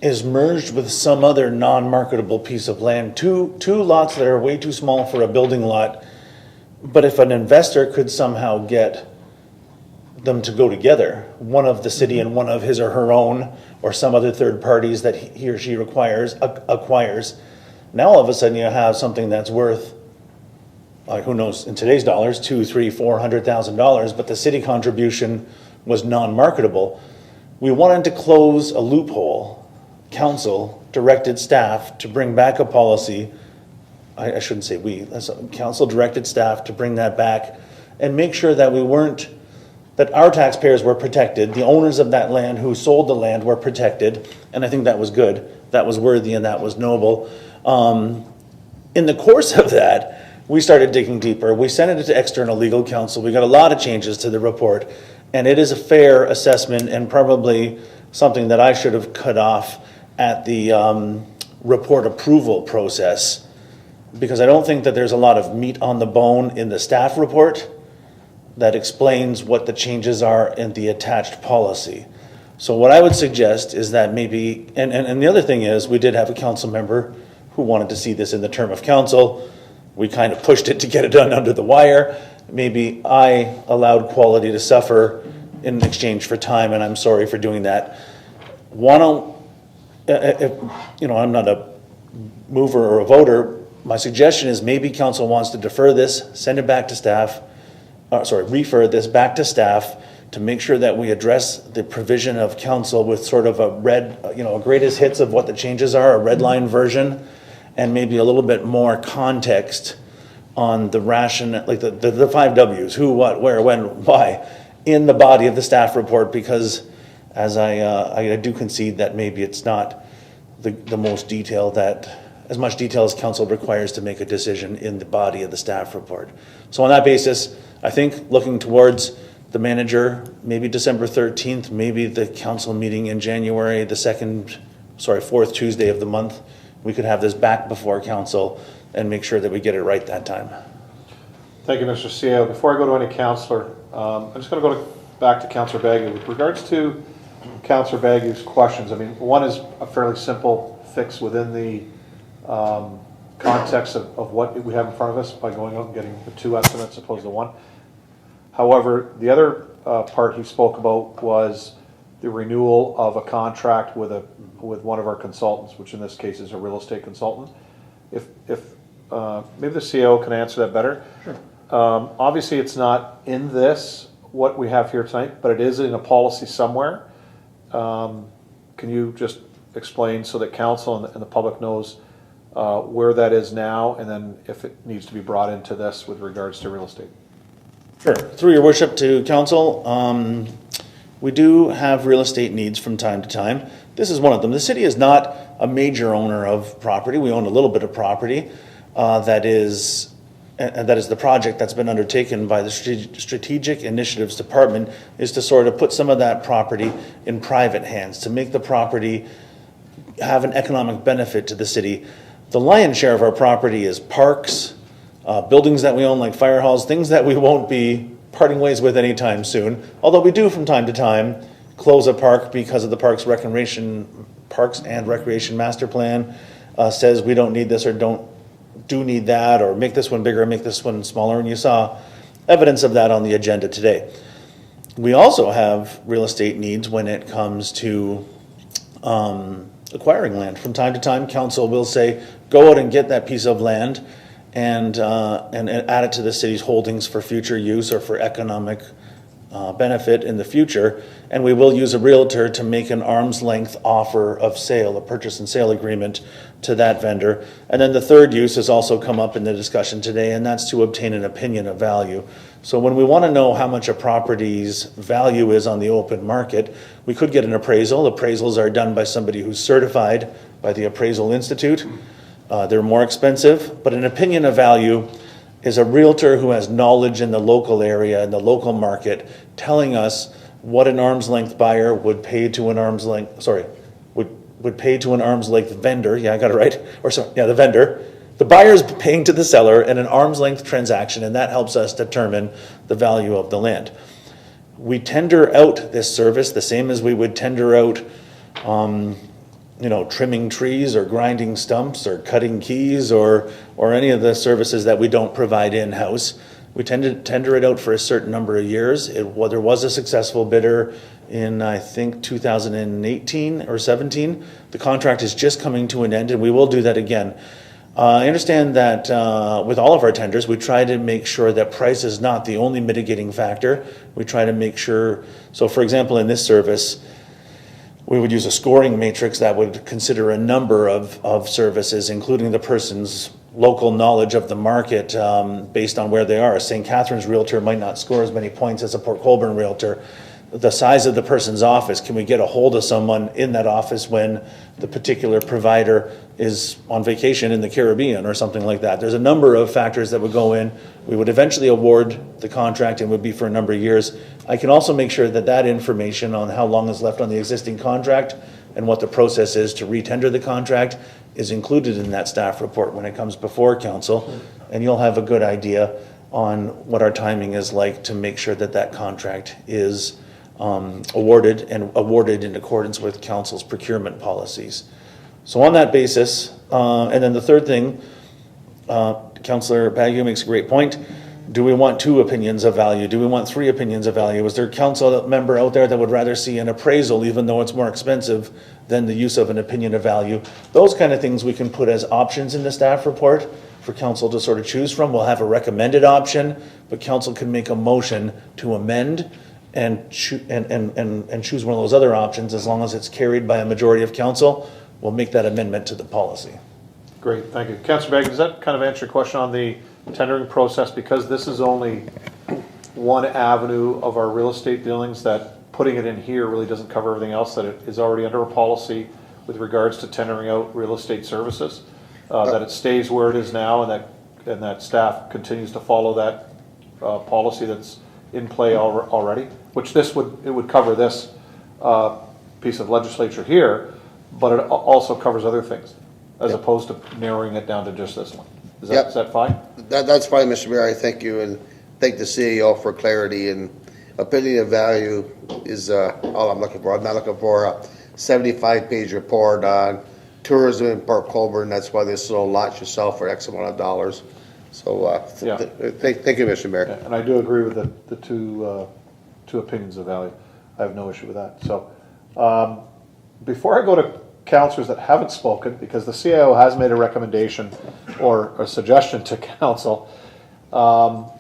is merged with some other non-marketable piece of land, two lots that are way too small for a building lot. But if an investor could somehow get them to go together, one of the city and one of his or her own, or some other third parties that he or she acquires, now all of a sudden you have something that's worth, who knows, in today's dollars, $200,000, $300,000, $400,000, but the city contribution was non-marketable. We wanted to close a loophole. Council directed staff to bring back a policy. I shouldn't say we. Council directed staff to bring that back and make sure that that our taxpayers were protected, the owners of that land who sold the land were protected, and I think that was good, that was worthy, and that was noble. In the course of that, we started digging deeper. We sent it to external legal counsel. We got a lot of changes to the report, and it is a fair assessment and probably something that I should have cut off at the report approval process, because I don't think that there's a lot of meat on the bone in the staff report. that explains what the changes are in the attached policy. So what I would suggest is that maybe, and the other thing is, we did have a council member who wanted to see this in the term of council. We kind of pushed it to get it done under the wire. Maybe I allowed quality to suffer in exchange for time, and I'm sorry for doing that. I'm not a mover or a voter. My suggestion is maybe council wants to defer this, send it back to staff, refer this back to staff to make sure that we address the provision of council with sort of a a greatest hits of what the changes are, a red line version, and maybe a little bit more context on the like the 5 W's, who, what, where, when, why, in the body of the staff report, because as I do concede that maybe it's not the most detail as much detail as council requires to make a decision in the body of the staff report. So on that basis, I think looking towards the manager, maybe December 13th, maybe the council meeting in January, fourth Tuesday of the month, we could have this back before council and make sure that we get it right that time. Thank you, Mr. CEO. Before I go to any councillor, I'm just going to go back to Councillor Bagu. With regards to Councillor Bagu's questions, I mean, one is a fairly simple fix within the context of what we have in front of us by going out and getting the 2 estimates opposed to 1. However, the other part he spoke about was the renewal of a contract with one of our consultants, which in this case is a real estate consultant. If maybe the CEO can answer that better. Sure. Obviously, it's not in this what we have here tonight, but it is in a policy somewhere. Can you just explain so that council and the public knows where that is now, and then if it needs to be brought into this with regards to real estate? Sure. Through your worship to council, we do have real estate needs from time to time. This is one of them. The city is not a major owner of property. We own a little bit of property. That is the project that's been undertaken by the Strategic Initiatives Department, is to sort of put some of that property in private hands, to make the property have an economic benefit to the city. The lion's share of our property is parks, buildings that we own like fire halls, things that we won't be parting ways with anytime soon, although we do from time to time close a park because of the Parks and Recreation Master Plan says we don't need this or do need that, or make this one bigger, make this one smaller, and you saw evidence of that on the agenda today. We also have real estate needs when it comes to acquiring land. From time to time, council will say, go out and get that piece of land and add it to the city's holdings for future use or for economic benefit in the future, and we will use a realtor to make an arm's length offer of sale, a purchase and sale agreement to that vendor. And then the third use has also come up in the discussion today, and that's to obtain an opinion of value. So when we want to know how much a property's value is on the open market, we could get an appraisal. Appraisals are done by somebody who's certified by the Appraisal Institute. They're more expensive, but an opinion of value is a realtor who has knowledge in the local area, in the local market, telling us what an arm's length buyer would pay to an arm's length, would pay to an arm's length vendor. Yeah, I got it right. The vendor. The buyer is paying to the seller in an arm's length transaction, and that helps us determine the value of the land. We tender out this service the same as we would tender out trimming trees or grinding stumps or cutting keys or any of the services that we don't provide in-house. We tend to tender it out for a certain number of years. There was a successful bidder in, I think, 2018 or 17. The contract is just coming to an end, and we will do that again. I understand that with all of our tenders, we try to make sure that price is not the only mitigating factor. We try to make sure, so for example, in this service, we would use a scoring matrix that would consider a number of services, including the person's local knowledge of the market based on where they are. A St. Catharines realtor might not score as many points as a Port Colborne realtor. The size of the person's office, can we get a hold of someone in that office when the particular provider is on vacation in the Caribbean or something like that? There's a number of factors that would go in. We would eventually award the contract and would be for a number of years. I can also make sure that that information on how long is left on the existing contract and what the process is to retender the contract is included in that staff report when it comes before council, and you'll have a good idea on what our timing is like to make sure that that contract is awarded in accordance with council's procurement policies. So on that basis, and then the third thing, Councillor Bagu makes a great point. Do we want 2 opinions of value? Do we want 3 opinions of value? Is there a council member out there that would rather see an appraisal, even though it's more expensive than the use of an opinion of value? Those kind of things we can put as options in the staff report for council to sort of choose from. We'll have a recommended option, but council can make a motion to amend and choose one of those other options. As long as it's carried by a majority of council, we'll make that amendment to the policy. Great, thank you. Councillor Bagley, does that kind of answer your question on the tendering process? Because this is only one avenue of our real estate dealings, that putting it in here really doesn't cover everything else that it is already under a policy with regards to tendering out real estate services. That it stays where it is now, and that staff continues to follow that policy that's in play already, which it would cover this piece of legislature here, but it also covers other things, as opposed to narrowing it down to just this one. Is that fine? That's fine, Mr. Mayor. I thank you and thank the CEO for clarity, and opinion of value is all I'm looking for. I'm not looking for a 75-page report on tourism in Port Colborne. That's why this little lot should sell for X amount of dollars. So thank you, Mr. Mayor. And I do agree with the two opinions of value. I have no issue with that. So before I go to councillors that haven't spoken, because the CIO has made a recommendation or a suggestion to council,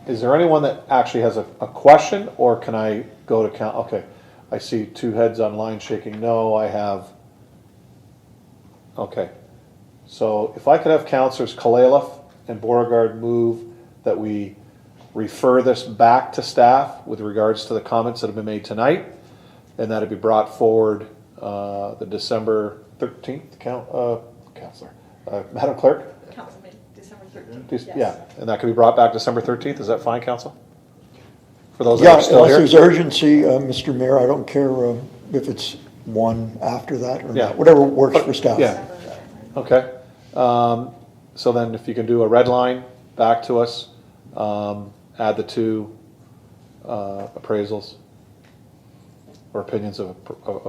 is there anyone that actually has a question, or can I go to council? Okay, I see 2 heads online shaking no. I have. Okay, so if I could have councillors Kalaleff and Beauregard move that we refer this back to staff with regards to the comments that have been made tonight, and that it be brought forward the December 13th, Councillor, Madam Clerk? Council meeting, December 13th. Yeah, and that can be brought back December 13th. Is that fine, Council? For those that are still unless here? there's urgency, Mr. Mayor, I don't care if it's one after that or not. Whatever works for staff. Yeah. Okay. So then if you can do a red line back to us, add the 2 appraisals or opinions of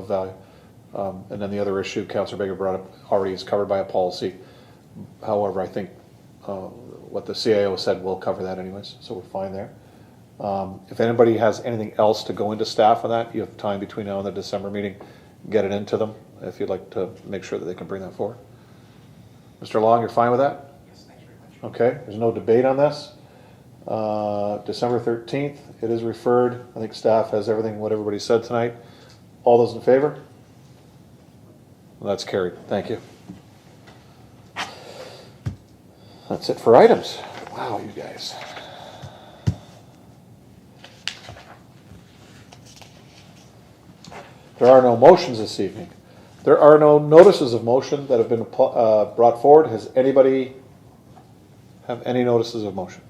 value. And then the other issue Councillor Baker brought up already is covered by a policy. However, I think what the CIO said will cover that anyways, so we're fine there. If anybody has anything else to go into staff on that, you have time between now and the December meeting, get it into them if you'd like to make sure that they can bring that forward. Mr. Long, you're fine with that? Yes, thank you very much. Okay, there's no debate on this. December 13th, it is referred. I think staff has everything, what everybody said tonight. All those in favor? Well, that's carried. Thank you. That's it for items. Wow, you guys. There are no motions this evening. There are no notices of motion that have been brought forward. Has anybody have any notices of motion?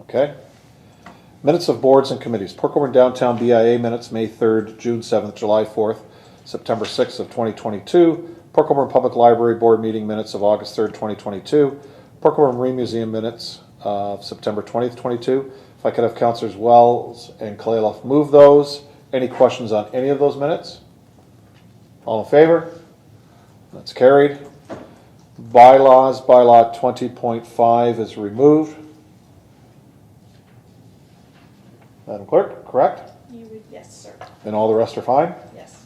Okay. Minutes of boards and committees. Port Colborne Downtown BIA minutes, May 3rd, June 7th, July 4th, September 6th of 2022. Port Colborne Public Library Board meeting minutes of August 3rd, 2022. Port Colborne Marine Museum minutes of September 20th, 22. If I could have Councillors Wells and Kalaleff move those. Any questions on any of those minutes? All in favor? That's carried. Bylaws, bylaw 20.5 is removed. Madam Clerk, correct? Yes, sir. And all the rest are fine? Yes.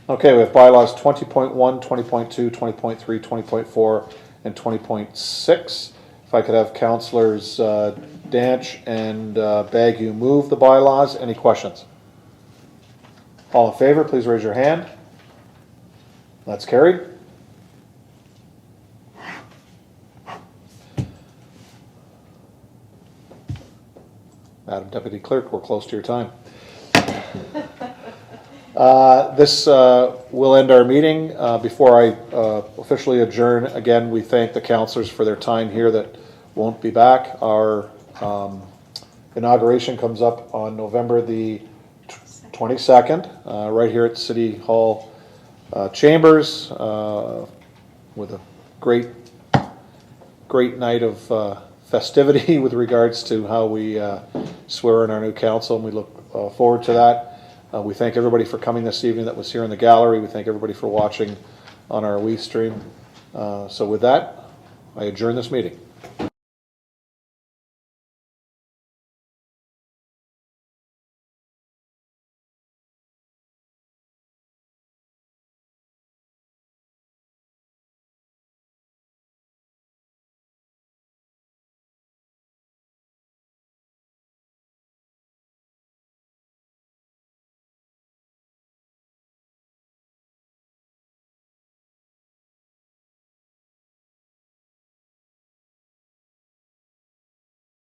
Okay, we have bylaws 20.1, 20.2, 20.3, 20.4, and 20.6. If I could have Councillors Danch and Bagu move the bylaws. Any questions? All in favor, please raise your hand. That's carried. Madam Deputy Clerk, we're close to your time. This will end our meeting. Before I officially adjourn, again, we thank the councillors for their time here that won't be back. Our inauguration comes up on November the 22nd, right here at City Hall Chambers, with a great night of festivity with regards to how we swear in our new council, and we look forward to that. We thank everybody for coming this evening that was here in the gallery. We thank everybody for watching on our WeeStream. So with that, I adjourn this meeting.